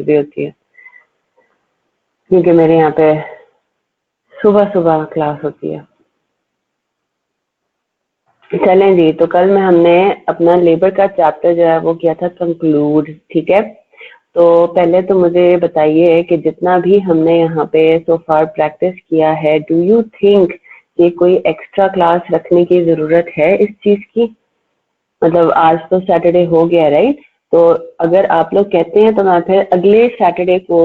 भी होती है, क्योंकि मेरे यहाँ पे सुबह सुबह क्लास होती है। चलें जी, तो कल में हमने अपना लेबर का चैप्टर जो है वो किया था कंक्लूड, ठीक है। तो पहले तो मुझे बताइए कि जितना भी हमने यहाँ पे सो फार प्रैक्टिस किया है, डू यू थिंक कि कोई एक्स्ट्रा क्लास रखने की जरूरत है इस चीज की? मतलब आज तो सैटरडे हो गया, राइट? तो अगर आप लोग कहते हैं तो मैं फिर अगले सैटरडे को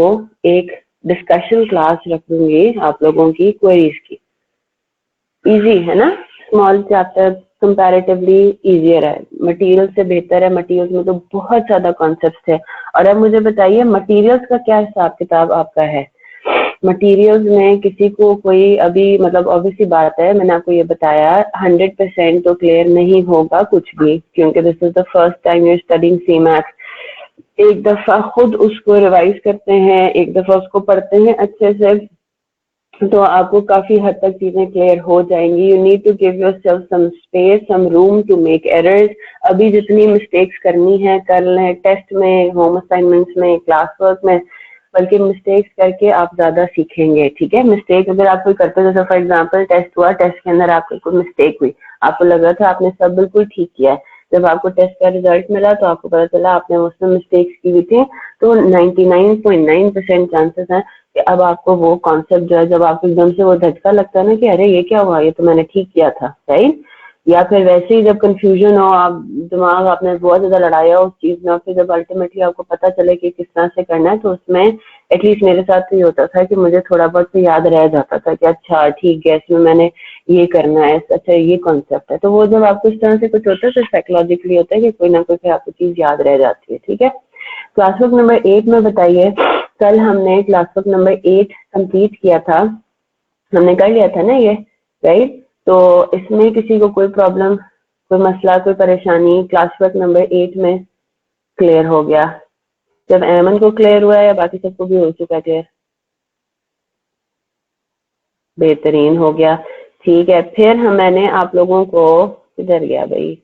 एक डिस्कशन क्लास रखूंगी आप लोगों की क्वेरीज की। इजी है ना, स्मॉल चैप्टर कंपैरेटिवली इजियर है, मटेरियल से बेहतर है। मटेरियल्स में तो बहुत ज्यादा कॉन्सेप्ट्स है। और अब मुझे बताइए मटेरियल्स का क्या हिसाब किताब आपका है? मटेरियल्स में किसी को कोई अभी मतलब ऑब्वियसली बात है, मैंने आपको ये बताया 100% तो क्लियर नहीं होगा कुछ भी, क्योंकि this is the first time you are studying see maths. एक दफा खुद उसको रिवाइज करते हैं, एक दफा उसको पढ़ते हैं अच्छे से, तो आपको काफी हद तक चीजें क्लियर हो जाएंगी। You need to give yourself some space, some room to make errors. अभी जितनी मिस्टेक्स करनी है कर लें, टेस्ट में, होम असाइनमेंट्स में, क्लास वर्क में, बल्कि मिस्टेक्स करके आप ज्यादा सीखेंगे, ठीक है। मिस्टेक अगर आप कोई करते हो, जैसे फॉर एग्जांपल टेस्ट हुआ, टेस्ट के अंदर आपको कोई मिस्टेक हुई, आपको लग रहा था आपने सब बिल्कुल ठीक किया है, जब आपको टेस्ट का रिजल्ट मिला तो आपको पता चला आपने उसमें मिस्टेक्स की हुई थी, तो 99.9% चांसेस हैं कि अब आपको वो कॉन्सेप्ट जो है, जब आपको एकदम से वो झटका लगता है ना कि अरे ये क्या हुआ, ये तो मैंने ठीक किया था, राइट? या फिर वैसे ही जब कंफ्यूजन हो, आप दिमाग आपने बहुत ज्यादा लड़ाया उस चीज में, फिर जब अल्टीमेटली आपको पता चले कि किस तरह से करना है, तो उसमें एटलीस्ट मेरे साथ तो ये होता था कि मुझे थोड़ा बहुत तो याद रह जाता था कि अच्छा ठीक है इसमें मैंने ये करना है, अच्छा ये कॉन्सेप्ट है। तो वो जब आपको इस तरह से कुछ होता है तो साइकोलॉजिकली होता है कि कोई ना कोई फिर आपको चीज याद रह जाती है, ठीक है। क्लास बुक नंबर 8 में बताइए, कल हमने क्लास बुक नंबर 8 कंप्लीट किया था, हमने कर लिया था ना ये, राइट? तो इसमें किसी को कोई प्रॉब्लम, कोई मसला, कोई परेशानी क्लास वर्क नंबर 8 में क्लियर हो गया? जब एमन को क्लियर हुआ है या बाकी सबको भी हो चुका है क्लियर? बेहतरीन, हो गया, ठीक है। फिर मैंने आप लोगों को, किधर गया भाई,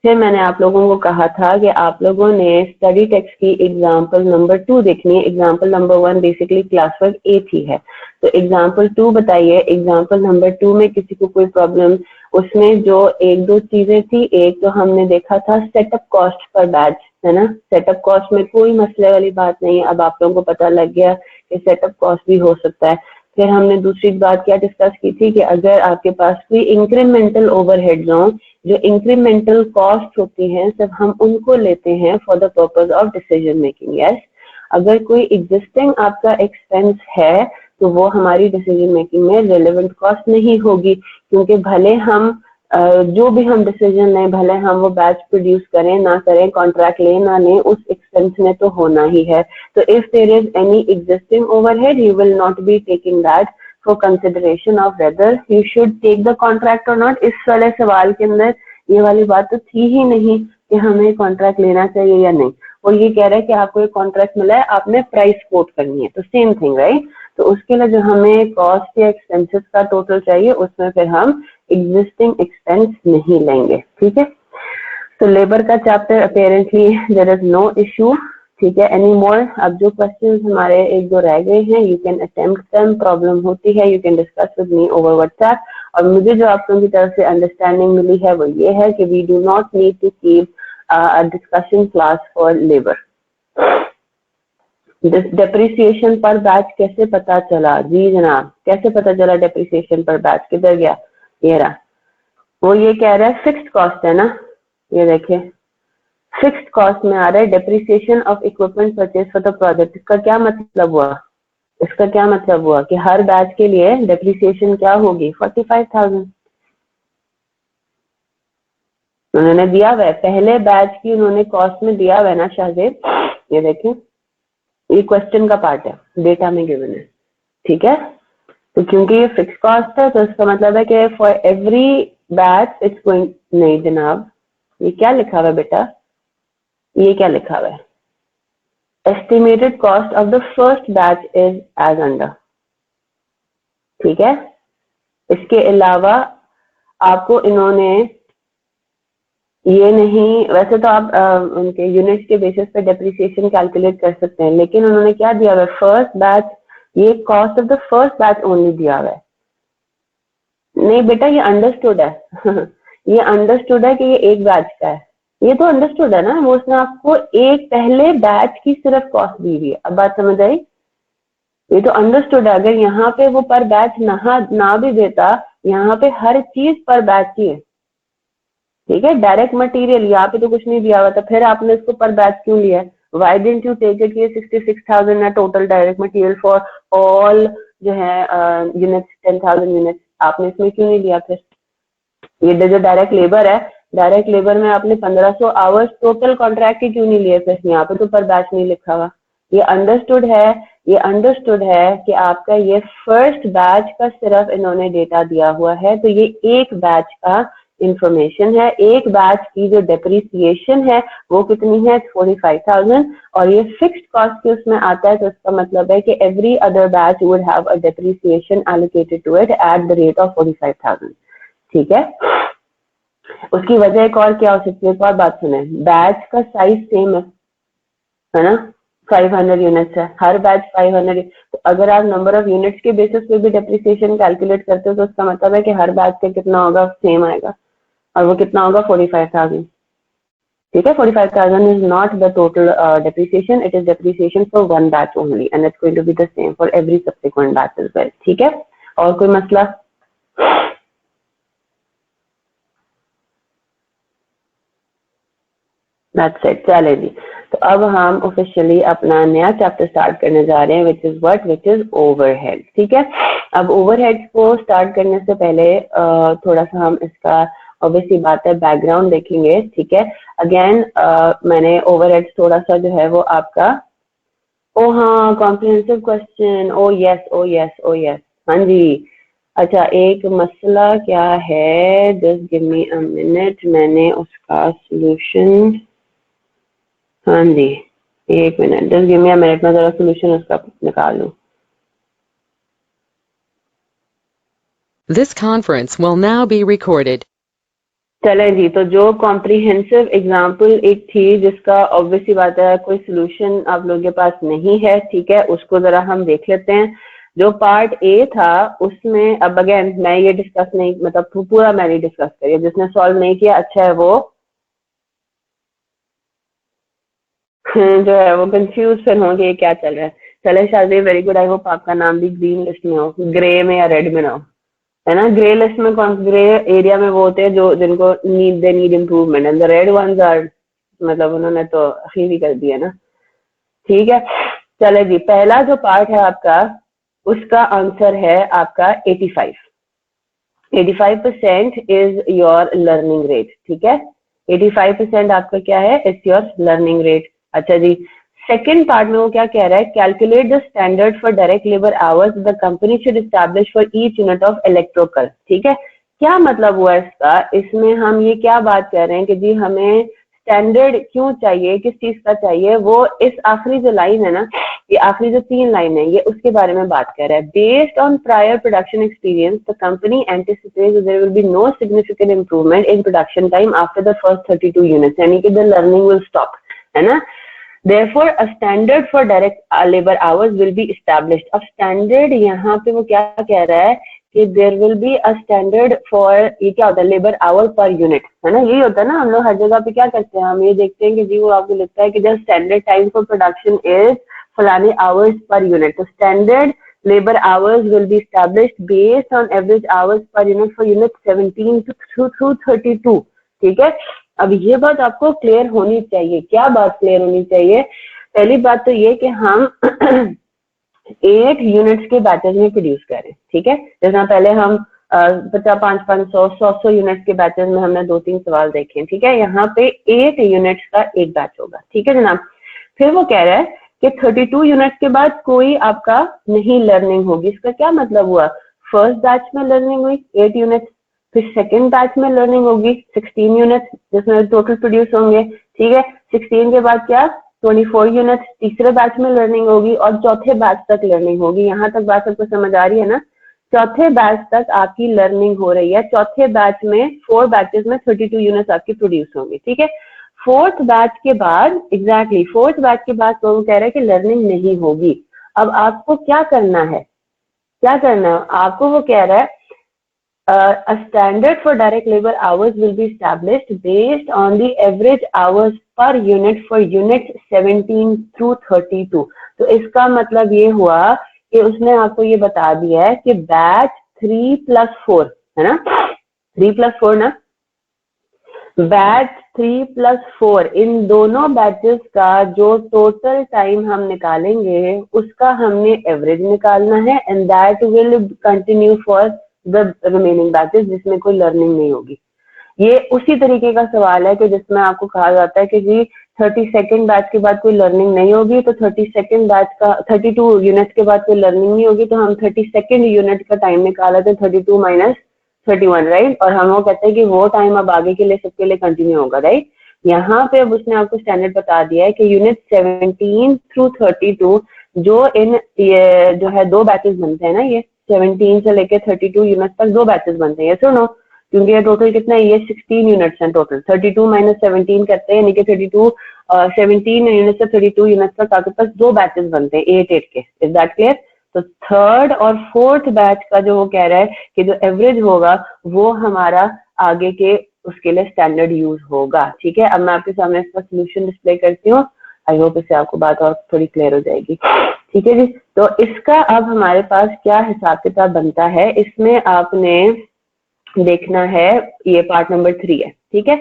फिर मैंने आप लोगों को कहा था कि आप लोगों ने स्टडी टेक्स्ट की एग्जाम्पल नंबर 2 देखनी है। Example number 1 basically class work 8 ही है, तो एग्जाम्पल 2 बताइए। एग्जाम्पल नंबर 2 में किसी को कोई प्रॉब्लम, उसमें जो एक दो चीजें थी, एक तो हमने देखा था सेटअप कॉस्ट पर बैच, है ना। सेटअप कॉस्ट में कोई मसले वाली बात नहीं है, अब आप लोगों को पता लग गया कि सेटअप कॉस्ट भी हो सकता है। फिर हमने दूसरी बात क्या डिस्कस की थी कि अगर आपके पास कोई इंक्रीमेंटल ओवरहेड्स हो, जो इंक्रीमेंटल कॉस्ट होती हैं, सिर्फ हम उनको लेते हैं for the purpose of decision making. Yes, अगर कोई एग्जिस्टिंग आपका एक्सपेंस है तो वो हमारी डिसीजन मेकिंग में रिलेवेंट कॉस्ट नहीं होगी, क्योंकि भले हम जो भी हम डिसीजन लें, भले हम वो बैच प्रोड्यूस करें ना करें, कॉन्ट्रैक्ट लें ना लें, उस एक्सपेंस में तो होना ही है। तो if there is any existing overhead, you will not be taking that for consideration of whether you should take the contract और नॉट। इस वाले सवाल के अंदर ये वाली बात तो थी ही नहीं कि हमें कॉन्ट्रैक्ट लेना चाहिए या नहीं। और ये कह रहा है कि आपको एक कॉन्ट्रैक्ट मिला है, आपने प्राइस कोट करनी है, तो सेम थिंग, राइट? तो उसके लिए जो हमें कॉस्ट या एक्सपेंसेस का टोटल चाहिए, उसमें फिर हम एग्जिस्टिंग एक्सपेंस नहीं लेंगे, ठीक है। तो लेबर का chapter apparently there is no issue, ठीक है। Any more? अब जो क्वेश्चंस हमारे एक दो रह गए हैं, you can attempt them, problem होती है you can discuss with me over WhatsApp. और मुझे जो आप लोगों की तरफ से अंडरस्टैंडिंग मिली है वो ये है कि we do not need to keep a discussion class for labour. Depreciation पर बैच कैसे पता चला? जी जनाब, कैसे पता चला डेप्रिसिएशन पर बैच? किधर गया? ये रहा। वो ये कह रहा है फिक्स्ड कॉस्ट है ना, ये देखिए फिक्स्ड कॉस्ट में आ रहा है depreciation of equipment purchase for the project. इसका क्या मतलब हुआ? इसका क्या मतलब हुआ कि हर बैच के लिए डेप्रिसिएशन क्या होगी? 45,000 उन्होंने दिया हुआ है, पहले बैच की उन्होंने कॉस्ट में दिया हुआ है ना शाहजेब, ये देखिए, ये क्वेश्चन का पार्ट है, डेटा में गिवन है, ठीक है। तो क्योंकि ये फिक्स कॉस्ट है तो इसका मतलब है कि for every batch it's going, नहीं जनाब, ये क्या लिखा हुआ है बेटा, ये क्या लिखा हुआ है? Estimated cost of the first batch is as under, ठीक है। इसके अलावा आपको इन्होंने ये नहीं, वैसे तो आप उनके यूनिट्स के बेसिस पे डेप्रिसिएशन कैलकुलेट कर सकते हैं, लेकिन उन्होंने क्या दिया हुआ है, फर्स्ट बैच, ये cost of the first batch only दिया हुआ है। नहीं बेटा, ये अंडरस्टूड है ये अंडरस्टूड है कि ये एक बैच का है, ये तो अंडरस्टूड है ना, वो उसने आपको एक पहले बैच की सिर्फ कॉस्ट दी हुई है। अब बात समझ आई? ये तो अंडरस्टूड है, अगर यहाँ पे वो पर बैच ना भी देता, यहाँ पे हर चीज पर बैच ही है, ठीक है। डायरेक्ट मटेरियल यहाँ पे तो कुछ नहीं दिया हुआ था, फिर आपने इसको पर बैच क्यों लिया? Why didn't you take it, ये 66,000 है total direct material for all जो है यूनिट्स, 10,000 यूनिट्स, आपने इसमें क्यों नहीं लिया फिर? ये जो डायरेक्ट लेबर है, डायरेक्ट लेबर में आपने 1500 आवर्स टोटल कॉन्ट्रैक्ट के क्यों नहीं लिए फिर? यहाँ पे तो पर बैच नहीं लिखा हुआ। ये अंडरस्टूड है, ये अंडरस्टूड है कि आपका ये फर्स्ट बैच का सिर्फ इन्होंने डेटा दिया हुआ है, तो ये एक बैच का इंफॉर्मेशन है। एक बैच की जो डेप्रिसिएशन है वो कितनी है? 45,000, और ये फिक्स्ड कॉस्ट के उसमें आता है, तो इसका मतलब है कि every other batch would have a depreciation allocated to it at the rate of 45,000, ठीक है। उसकी वजह एक और क्या हो सकती है? एक और बात सुने, बैच का साइज सेम है ना, 500 यूनिट्स है, हर बैच 500, तो अगर आप नंबर ऑफ यूनिट्स के बेसिस पे भी डेप्रिसिएशन कैलकुलेट करते हो तो उसका मतलब है कि हर बैच का कितना होगा? सेम आएगा, और वो कितना होगा? 45,000, ठीक है। 45,000 is not the total depreciation, it is depreciation for one batch only and it's going to be the same for every subsequent batch as well, ठीक है। और कोई मसला? That's it, चले जी। तो अब हम ऑफिशियली अपना नया चैप्टर स्टार्ट करने जा रहे हैं, which is what, which is overhead, ठीक है। अब ओवरहेड्स को स्टार्ट करने से पहले थोड़ा सा हम इसका ऑब्वियसली बात है बैकग्राउंड देखेंगे, ठीक है। अगेन मैंने ओवरहेड्स थोड़ा सा जो है वो आपका, ओ हाँ कॉम्प्रिहेंसिव क्वेश्चन, ओ यस ओ यस ओ यस, हाँ जी। अच्छा, एक मसला क्या है, just give me a minute, मैंने उसका सोल्यूशन, हाँ जी एक minute, just give me a minute, मैं जरा सोल्यूशन उसका निकाल लूं। This conference will now be recorded. चले जी, तो जो कॉम्प्रिहेंसिव एग्जाम्पल एक थी जिसका ऑब्वियसली बात है कोई सोल्यूशन आप लोगों के पास नहीं है, ठीक है, उसको जरा हम देख लेते हैं। जो पार्ट ए था उसमें, अब अगेन मैं ये डिस्कस नहीं, मतलब पूरा मैं नहीं डिस्कस करिए, जिसने सॉल्व नहीं किया अच्छा है वो जो है वो कंफ्यूज फिर होंगे ये क्या चल रहा है। चले शादी, वेरी गुड, आई होप आपका नाम भी ग्रीन लिस्ट में हो, ग्रे में या रेड में ना हो, है ना। ग्रे लिस्ट में कौन, ग्रे एरिया में वो होते हैं जो जिनको they need improvement, and the red ones are, मतलब उन्होंने तो अखीर ही कर दिया ना, ठीक है। चले जी, पहला जो पार्ट है आपका, उसका आंसर है आपका 85, 85% इज योर लर्निंग रेट, ठीक है। 85% आपका क्या है? It's your learning rate. अच्छा जी, सेकेंड पार्ट में वो क्या कह रहा है? Calculate the standard for direct labour hours the company should establish for each unit of electrical, ठीक है। क्या मतलब हुआ इसका? इसमें हम ये क्या बात कर रहे हैं कि जी हमें स्टैंडर्ड क्यों चाहिए, किस चीज का चाहिए, वो इस आखिरी जो लाइन है ना, ये आखिरी जो 3 लाइन है, ये उसके बारे में बात कर रहा है। Based on prior production experience the company anticipates there will be no significant improvement in production time after the first 32 units, यानी कि द लर्निंग विल स्टॉप, है ना। Therefore, a standard for direct labor hours will be established. अब standard यहाँ पे वो क्या कह रहा है कि there will be a standard for, ये क्या होता है? लेबर आवर पर यूनिट, है ना, यही होता है ना। हम लोग हर जगह पे क्या करते हैं, हम ये देखते हैं कि जी वो आपको लगता है कि जब standard time for production is फलाने आवर्स पर यूनिट, तो standard labor hours will be established based on average hours per unit for unit 17 to 32, ठीक है। अब ये बात आपको क्लियर होनी चाहिए। क्या बात क्लियर होनी चाहिए? पहली बात तो ये कि हम 8 यूनिट्स के बैचेज में प्रोड्यूस करें, ठीक है। जैसा पहले हम 50, 500, 100 यूनिट्स के बैचेज में हमने 2-3 सवाल देखे, ठीक है। यहाँ पे 8 यूनिट्स का एक बैच होगा, ठीक है जनाब। फिर वो कह रहा है कि 32 यूनिट्स के बाद कोई आपका नहीं लर्निंग होगी। इसका क्या मतलब हुआ? फर्स्ट बैच में लर्निंग हुई 8 यूनिट्स, फिर सेकेंड बैच में लर्निंग होगी 16 यूनिट्स जिसमें टोटल प्रोड्यूस होंगे, ठीक है। 16 के बाद क्या? 24 यूनिट्स तीसरे बैच में लर्निंग होगी, और चौथे बैच तक लर्निंग होगी। यहाँ तक बात सबको समझ आ रही है ना? चौथे बैच तक आपकी लर्निंग हो रही है। चौथे बैच में 4 बैचेस में 32 यूनिट्स आपकी प्रोड्यूस होंगी, ठीक है। फोर्थ बैच के बाद फोर्थ बैच के बाद तो वो कह रहे हैं कि लर्निंग नहीं होगी। अब आपको क्या करना है, क्या करना है आपको, वो कह रहा है a standard for direct labor hours will be established based on the average hours per unit for units 17 through 32। तो इसका मतलब ये हुआ कि उसने आपको ये बता दिया है कि बैच 3+4 है ना, 3+4 ना, बैच 3+4 इन दोनों बैचेस का जो टोटल टाइम हम निकालेंगे उसका हमने एवरेज निकालना है, and that will continue for the remaining batches जिसमें कोई लर्निंग नहीं होगी। ये उसी तरीके का सवाल है कि जिसमें आपको कहा जाता है कि जी 32nd बैच के बाद कोई लर्निंग नहीं होगी, तो 32nd बैच का 32 यूनिट के बाद कोई लर्निंग नहीं होगी, तो हम 32nd यूनिट का टाइम निकाला था 32 माइनस 31, राइट। और हम वो कहते हैं कि वो टाइम अब आगे के लिए सबके लिए कंटिन्यू होगा, राइट। यहाँ पे अब उसने आपको स्टैंडर्ड बता दिया है कि यूनिट 17 थ्रू 32 जो ये जो है दो बैचेस बनते हैं ना, ये 17 से लेके 32 यूनिट तक दो बैचेस बनते हैं, ये सुनो, क्योंकि ये टोटल कितना है, ये 16 यूनिट्स हैं टोटल, 32 माइनस 17 करते हैं, यानी कि 32 17 यूनिट से 32 यूनिट तक आपके पास दो बैचेस बनते हैं 8-8 के। Is that clear? तो थर्ड और फोर्थ बैच का जो वो कह रहा है कि जो एवरेज होगा वो हमारा आगे के उसके लिए स्टैंडर्ड यूज होगा, ठीक है। अब मैं आपके सामने इसका सोल्यूशन डिस्प्ले करती हूँ, आई होप इससे आपको बात और थोड़ी क्लियर हो जाएगी, ठीक है जी। तो इसका अब हमारे पास क्या हिसाब किताब बनता है, इसमें आपने देखना है, ये पार्ट नंबर 3 है, ठीक है।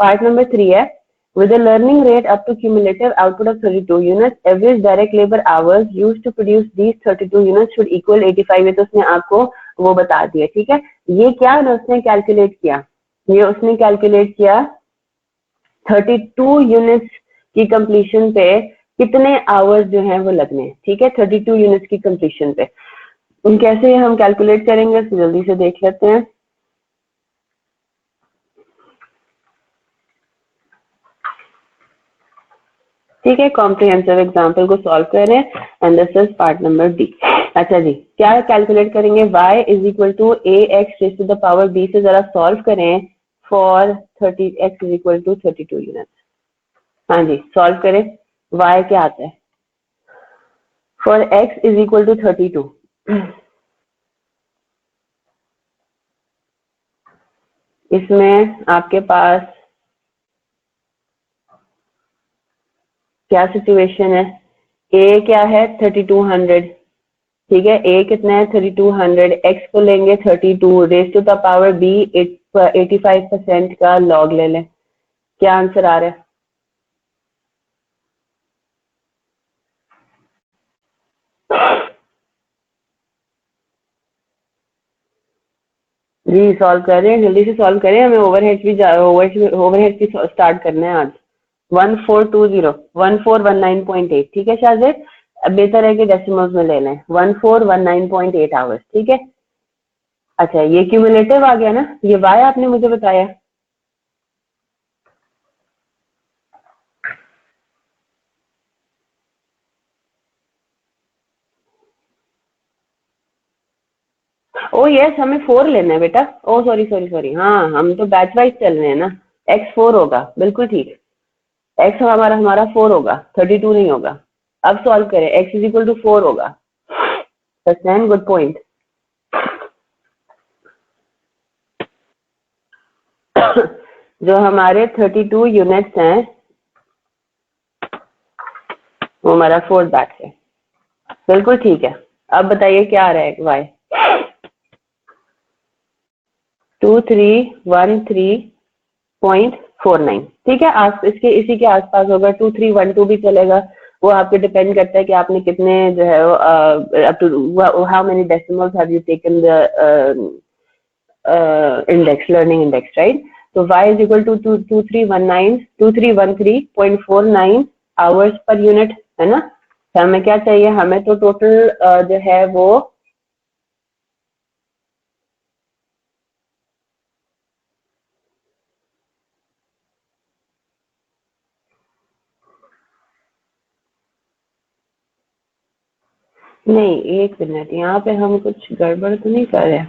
पार्ट नंबर 3 है, with a learning rate up to cumulative output of 32 units, average direct labor hours used to produce these 32 units should equal 85। ये तो उसने आपको वो बता दिया, ठीक है। ये क्या उसने कैलकुलेट किया, ये उसने कैलकुलेट किया 32 यूनिट्स की कंप्लीशन पे कितने आवर्स जो है वो लगने हैं, ठीक है, 32 यूनिट्स की कंप्लीशन पे। कैसे हम कैलकुलेट करेंगे तो जल्दी से देख लेते हैं, ठीक है। कॉम्प्रिहेंसिव एग्जाम्पल को सॉल्व करें, and this is part number D. अच्छा जी, क्या कैलकुलेट करेंगे, y is equal to a x raise to the power b से जरा सॉल्व करें for 30x is equal to 32 unit. हाँ जी, सॉल्व करें, y क्या आता है for x is equal to 32। इसमें आपके पास क्या सिचुएशन है, a क्या है 3200, ठीक है, a कितना है 3200, x को लेंगे 32 raise to the power b 85% का लॉग ले लें, क्या आंसर आ रहा है? जी सॉल्व कर रहे हैं, जल्दी से सॉल्व करें, हमें ओवरहेड भी स्टार्ट करना है आज। 1420 1419.8, ठीक है शायद, अब बेहतर है कि डेसिमल्स में ले लें, 1419.8 आवर्स, ठीक है। अच्छा, ये क्यूमुलेटिव आ गया ना, ये वाई आपने मुझे बताया, ओ यस, हमें 4 लेना है बेटा, ओ सॉरी सॉरी सॉरी, हाँ हम तो बैच वाइज चल रहे हैं ना, एक्स 4 होगा, बिल्कुल ठीक, एक्स हमारा हमारा 4 होगा, 32 नहीं होगा। अब सॉल्व करें, एक्स इज इक्वल टू 4 होगा, सस्टेन, गुड पॉइंट। जो हमारे 32 यूनिट्स हैं वो हमारा फोर्थ बैच है, बिल्कुल ठीक है। अब बताइए क्या आ रहा है, वाई 2313.49, ठीक है, आज इसके इसी के आसपास होगा, 2312 भी चलेगा, वो आपके डिपेंड करता है कि आपने कितने जो है up to how many decimals have you taken the index, learning index, right. तो y इज इक्वल टू 2313.49 आवर्स पर यूनिट, है ना। तो हमें क्या चाहिए, हमें तो टोटल जो है वो नहीं, एक मिनट, यहाँ पे हम कुछ गड़बड़ तो नहीं कर रहे?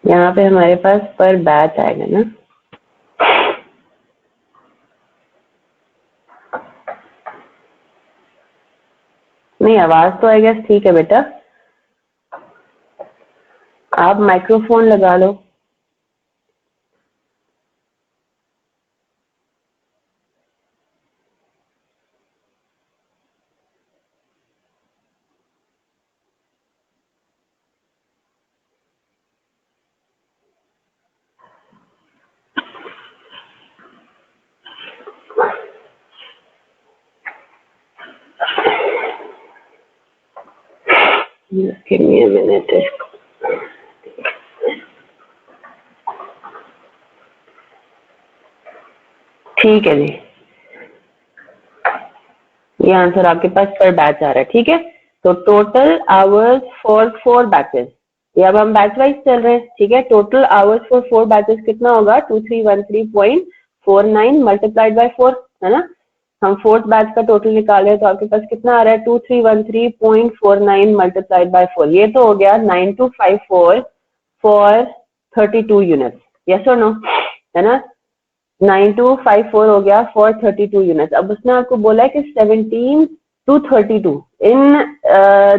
यहाँ पे हमारे पास पर बैच आएगा ना? नहीं, आवाज तो आई गेस ठीक है बेटा। आप माइक्रोफोन लगा लो। Give me a minute. ठीक है जी, ये आंसर आपके पास पर बैच आ रहा है। ठीक है, तो टोटल आवर्स फॉर 4 बैचेस, ये अब हम बैच वाइज चल रहे हैं। ठीक है, टोटल आवर्स फॉर 4 बैचेस कितना होगा? 2313.49 मल्टीप्लाइड बाय 4, है ना? हम फोर्थ बैच का टोटल निकाल रहे हैं, तो आपके पास कितना आ रहा है? 2313.49 मल्टीप्लाइड बाय 4, ये तो हो गया 9254 फॉर 32 यूनिट्स। यस और नो, है ना? 9254 हो गया फॉर 32 यूनिट्स। अब उसने आपको बोला है कि 17 to 32 इन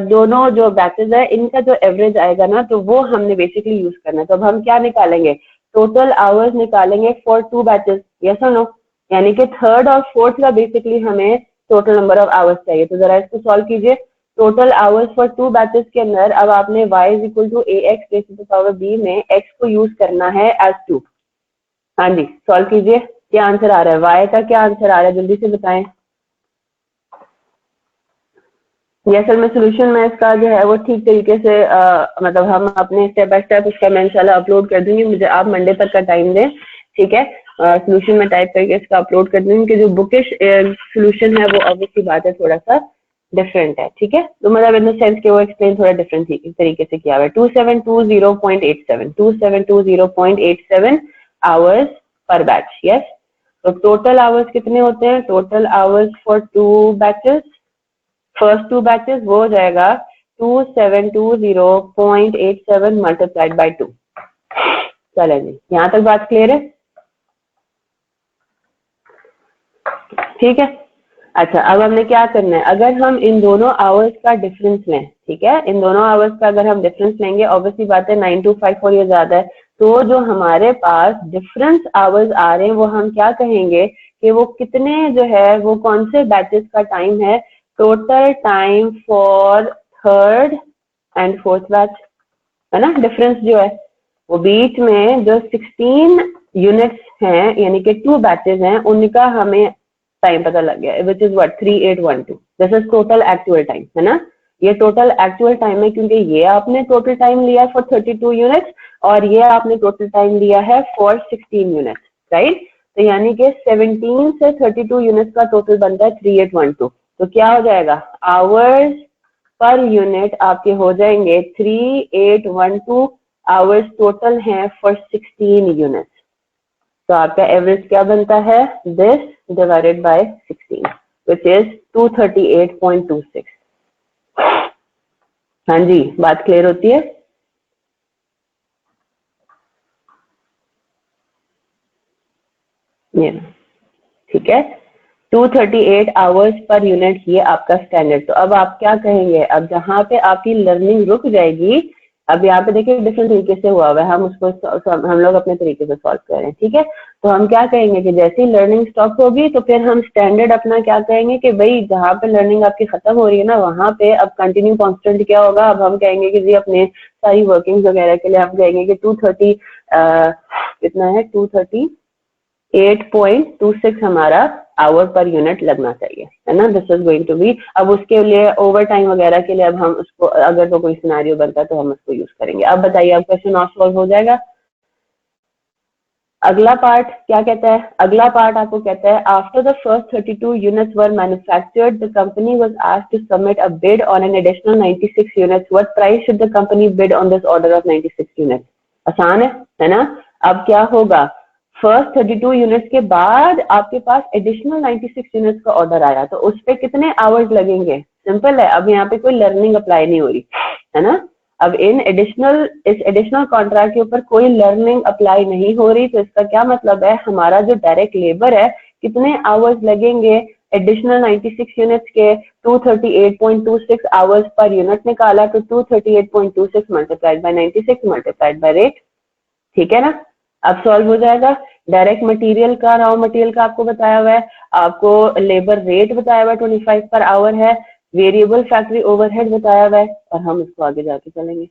दोनों जो बैचेस है इनका जो एवरेज आएगा ना, तो वो हमने बेसिकली यूज करना है। तो अब हम क्या निकालेंगे? टोटल आवर्स निकालेंगे फॉर 2 बैचेस। यस और नो, यानी कि थर्ड और फोर्थ का बेसिकली हमें टोटल नंबर ऑफ आवर्स चाहिए। तो जरा इसको सॉल्व कीजिए। टोटल आवर्स फॉर 2 बैचेस के अंदर अब आपने y is equal to ax raise to the power b में x को यूज करना है एज 2। हाँ जी, सॉल्व कीजिए। क्या आंसर आ रहा है? y का क्या आंसर आ रहा है, जल्दी से बताएं। ये असल में सोल्यूशन मैं इसका जो है वो ठीक तरीके से मतलब हम अपने स्टेप बाय स्टेप उसका मैं इंशाल्लाह अपलोड कर दूंगी। मुझे आप मंडे तक का टाइम दें, ठीक है? सोल्यूशन में टाइप करके इसका अपलोड कर दूंगी कि जो बुकिश सोल्यूशन है वो ऑब्वियसली बात है थोड़ा सा डिफरेंट है। ठीक है, तो मतलब इन द सेंस कि वो एक्सप्लेन थोड़ा डिफरेंट तरीके से किया हुआ है। 2720.87 आवर्स पर बैच। यस, तो टोटल आवर्स कितने होते हैं? Total hours for 2 batches, first 2 batches, वो हो जाएगा 2720.87 मल्टीप्लाइड बाय 2। चलें जी, यहाँ तक बात क्लियर है? ठीक है, अच्छा अब हमने क्या करना है? अगर हम इन दोनों आवर्स का डिफरेंस लें, ठीक है, इन दोनों आवर्स का अगर हम डिफरेंस लेंगे, ऑब्वियसली बात है 9254 ये ज्यादा है, तो जो हमारे पास डिफरेंस आवर्स आ रहे हैं वो हम क्या कहेंगे कि वो कितने जो है वो कौन से बैचेस का टाइम है? Total time for third and fourth batch, है ना? डिफरेंस जो है वो बीच में जो 16 यूनिट्स हैं यानी कि 2 बैचेस हैं उनका हमें टाइम पता लग गया, which is what 3812। This is total actual time, है ना? ये टोटल एक्चुअल टाइम है क्योंकि ये आपने टोटल टाइम लिया है फॉर 32 यूनिट्स और ये आपने टोटल टाइम लिया है फॉर 16 यूनिट्स, राइट? तो यानी कि 17 से 32 यूनिट्स का टोटल बनता है 3812। तो क्या हो जाएगा? आवर्स पर यूनिट आपके हो जाएंगे 3812 आवर्स टोटल हैं फॉर 16 यूनिट्स। तो आपका एवरेज क्या बनता है? This divided by 16 which is 238.26। हाँ जी, बात क्लियर होती है? ये ठीक है, 238 आवर्स पर यूनिट ये आपका स्टैंडर्ड। तो अब आप क्या कहेंगे? अब जहाँ पे आपकी लर्निंग रुक जाएगी, अब यहाँ पे देखिए डिफरेंट तरीके से हुआ हुआ है, हम उसको हम लोग अपने तरीके से सॉल्व कर रहे हैं। ठीक है, तो हम क्या कहेंगे कि जैसे ही लर्निंग स्टॉप होगी तो फिर हम स्टैंडर्ड अपना क्या कहेंगे कि भाई जहाँ पे लर्निंग आपकी खत्म हो रही है ना वहाँ पे अब कंटिन्यू कॉन्स्टेंट क्या होगा? अब हम कहेंगे कि जी अपने सारी वर्किंग वगैरह के लिए हम कहेंगे कि 230 कितना है 238.26 हमारा आवर पर यूनिट लगना चाहिए, है ना? This is going to be, अब उसके लिए ओवर टाइम वगैरह के लिए अब हम उसको अगर तो कोई सिनेरियो बनता है तो हम उसको यूज करेंगे। अब बताइए, अब क्वेश्चन और सॉल्व हो जाएगा। अगला पार्ट क्या कहता है? अगला पार्ट आपको कहता है after the first 32 units were manufactured the company was asked to submit a bid on an additional 96 units, what price should the company bid on this order of 96 units? आसान है ना? अब क्या होगा? फर्स्ट 32 यूनिट्स के बाद आपके पास additional 96 units का ऑर्डर आया, तो उस पे कितने आवर्स लगेंगे? सिंपल है, अब यहाँ पे कोई लर्निंग अप्लाई नहीं हो रही है ना। अब इस एडिशनल कॉन्ट्रैक्ट के ऊपर कोई लर्निंग अप्लाई नहीं हो रही, तो इसका क्या मतलब है, हमारा जो डायरेक्ट लेबर है कितने आवर्स लगेंगे एडिशनल 96 यूनिट्स के 238.26 आवर्स पर यूनिट निकाला, तो 238.26 multiplied by 96 multiplied by rate, ठीक है ना। अब सॉल्व हो जाएगा। डायरेक्ट मटेरियल का, रॉ मटेरियल का आपको बताया हुआ है, आपको लेबर रेट बताया हुआ है 25 पर आवर है, वेरिएबल फैक्ट्री ओवरहेड बताया हुआ है, और हम इसको आगे जाके चलेंगे।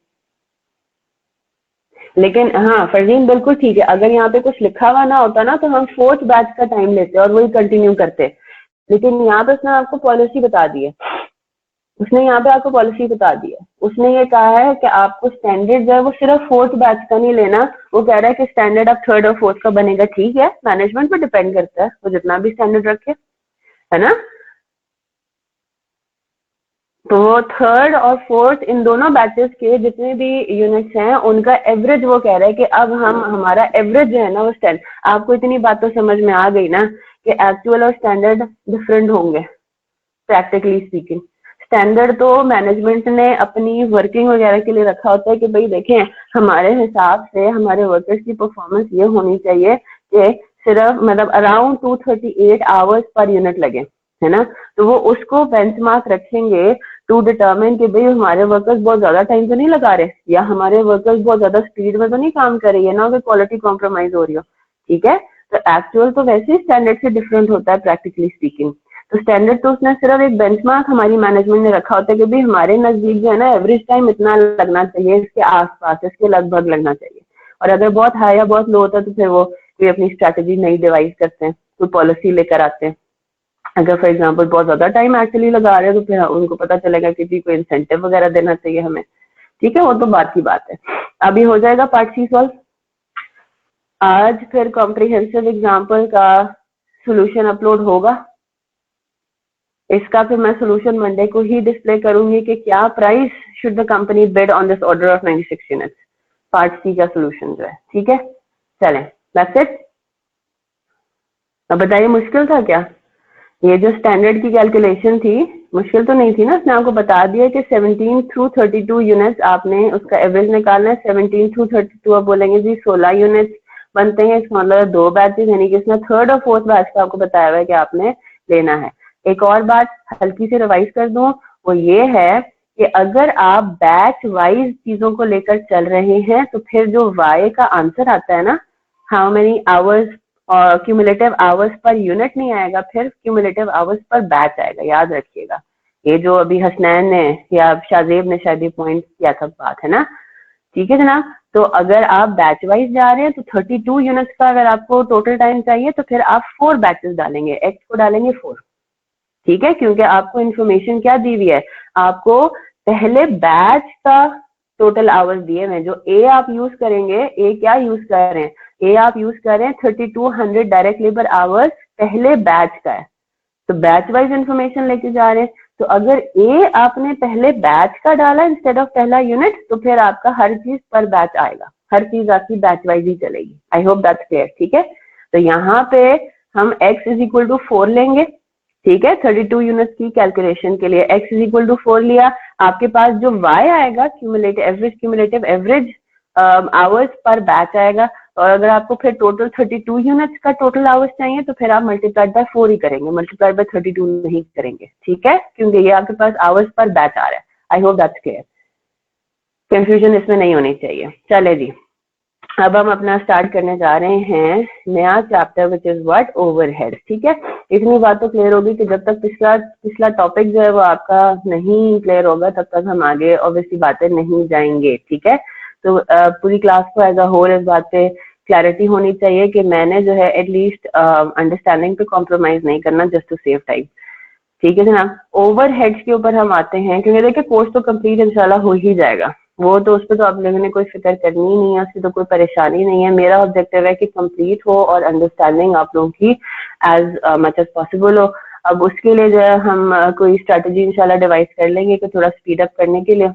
लेकिन हाँ फरजीन बिल्कुल ठीक है, अगर यहाँ पे कुछ लिखा हुआ ना होता ना तो हम फोर्थ बैच का टाइम लेते और वही कंटिन्यू करते, लेकिन यहाँ पे उसने आपको पॉलिसी बता दी है, उसने यहाँ पे आपको पॉलिसी बता दी है। उसने ये कहा है कि आपको स्टैंडर्ड जो है वो सिर्फ फोर्थ बैच का नहीं लेना, वो कह रहा है कि स्टैंडर्ड आप थर्ड और फोर्थ का बनेगा, ठीक है, मैनेजमेंट पर डिपेंड करता है, वो जितना भी स्टैंडर्ड रखे, है ना। तो थर्ड और फोर्थ इन दोनों बैचेस के जितने भी यूनिट्स हैं उनका एवरेज वो कह रहा है कि अब हम हमारा एवरेज जो है ना वो स्टैंड, आपको इतनी बात तो समझ में आ गई ना कि एक्चुअल और स्टैंडर्ड डिफरेंट होंगे प्रैक्टिकली स्पीकिंग। स्टैंडर्ड तो मैनेजमेंट ने अपनी वर्किंग वगैरह के लिए रखा होता है कि भाई देखें हमारे हिसाब से हमारे वर्कर्स की परफॉर्मेंस ये होनी चाहिए कि सिर्फ मतलब अराउंड 238 आवर्स पर यूनिट लगे, है ना। तो वो उसको बेंचमार्क रखेंगे टू डिटरमिन कि भाई हमारे वर्कर्स बहुत ज्यादा टाइम तो नहीं लगा रहे, या हमारे वर्कर्स बहुत ज्यादा स्पीड में तो नहीं काम कर रही है ना, कि क्वालिटी कॉम्प्रोमाइज हो रही हो, ठीक है। तो एक्चुअल तो वैसे ही स्टैंडर्ड से डिफरेंट होता है प्रैक्टिकली स्पीकिंग। तो स्टैंडर्ड तो उसने सिर्फ एक बेंचमार्क हमारी मैनेजमेंट ने रखा होता है कि भाई हमारे नजदीक जो है ना एवरेज टाइम इतना लगना चाहिए, इसके आसपास, इसके लगभग लगना चाहिए। और अगर बहुत हाई या बहुत लो होता है तो फिर वो कोई अपनी स्ट्रैटेजी नई डिवाइस करते हैं, कोई पॉलिसी लेकर आते हैं। अगर फॉर एग्जाम्पल बहुत ज्यादा टाइम एक्चुअली लगा रहे हैं तो फिर उनको पता चलेगा कि जी कोई इंसेंटिव वगैरह देना चाहिए हमें, ठीक है, वो तो बात की बात है। अभी हो जाएगा पार्ट सी सॉल्व। आज फिर कॉम्प्रिहेंसिव एग्जाम्पल का सोल्यूशन अपलोड होगा, इसका फिर मैं सोल्यूशन मंडे को ही डिस्प्ले करूंगी कि क्या price should the company bid on this order of 96 units, part C का सोल्यूशन जो है, ठीक है। चलें, दैट्स इट। अब बताइए मुश्किल था क्या? ये जो स्टैंडर्ड की कैलकुलेशन थी मुश्किल तो नहीं थी ना, उसने आपको बता दिया कि 17 थ्रू 32 यूनिट्स आपने उसका एवरेज निकालना है। 17 थ्रू 32 आप बोलेंगे जी 16 यूनिट्स बनते हैं, इसका मतलब 2 बैचेस, यानी कि इसने थर्ड और फोर्थ बैच का आपको बताया हुआ है कि आपने लेना है। एक और बात हल्की से रिवाइज कर दूं, वो ये है कि अगर आप बैच वाइज चीजों को लेकर चल रहे हैं तो फिर जो वाई का आंसर आता है ना, हाउ मेनी आवर्स और क्यूमुलेटिव आवर्स पर यूनिट नहीं आएगा, फिर क्यूमुलेटिव आवर्स पर बैच आएगा, याद रखिएगा। ये जो अभी हसनैन ने या शाजेब ने शायद ये पॉइंट किया था, बात है ना, ठीक है जनाब। तो अगर आप बैच वाइज जा रहे हैं तो 32 यूनिट्स का अगर आपको टोटल टाइम चाहिए तो फिर आप 4 बैचेस डालेंगे, एक्स को डालेंगे 4, ठीक है, क्योंकि आपको इन्फॉर्मेशन क्या दी हुई है, आपको पहले बैच का टोटल आवर्स दिए हुए, जो ए आप यूज करेंगे, ए क्या यूज कर रहे हैं, ए आप यूज कर रहे हैं 3200 डायरेक्ट लेबर आवर्स पहले बैच का है, तो बैच वाइज इंफॉर्मेशन लेके जा रहे हैं। तो अगर ए आपने पहले बैच का डाला इंस्टेड ऑफ पहला यूनिट, तो फिर आपका हर चीज पर बैच आएगा, हर चीज आपकी बैच वाइज ही चलेगी। आई होप दैट्स क्लियर, ठीक है। तो यहाँ पे हम x इज इक्वल टू 4 लेंगे, ठीक है, 32 यूनिट्स की कैलकुलेशन के लिए x इज इक्वल टू 4 लिया। आपके पास जो y आएगा cumulative average hours per batch आएगा, और अगर आपको फिर टोटल 32 यूनिट्स का टोटल आवर्स चाहिए तो फिर आप मल्टीप्लाइड बाय 4 ही करेंगे, मल्टीप्लाइड बाय 32 नहीं करेंगे, ठीक है, क्योंकि ये आपके पास आवर्स पर बैच आ रहा है। I hope that's clear, confusion इसमें नहीं होनी चाहिए। चले जी, अब हम अपना स्टार्ट करने जा रहे हैं नया chapter which is what, overhead, ठीक है। इतनी बात तो क्लियर होगी कि जब तक पिछला टॉपिक जो है वो आपका नहीं क्लियर होगा तब तक हम आगे ऑब्वियसली बातें नहीं जाएंगे, ठीक है। तो पूरी क्लास को एज अ होल इस बात पे क्लैरिटी होनी चाहिए कि मैंने जो है एटलीस्ट अंडरस्टैंडिंग पे कॉम्प्रोमाइज नहीं करना, जस्ट टू सेव टाइम, ठीक है जनाब। ओवरहेड्स के ऊपर हम आते हैं, क्योंकि देखिए कोर्स तो कंप्लीट इंशाल्लाह हो ही जाएगा, वो तो उस पर तो आप लोगों ने कोई फिक्र करनी ही नहीं है, उसकी तो कोई परेशानी नहीं है। मेरा ऑब्जेक्टिव है कि कंप्लीट हो और अंडरस्टैंडिंग आप लोगों की एज मच एज पॉसिबल हो। अब उसके लिए जो है हम कोई स्ट्रैटेजी इंशाल्लाह डिवाइस कर लेंगे कि थोड़ा स्पीड अप करने के लिए,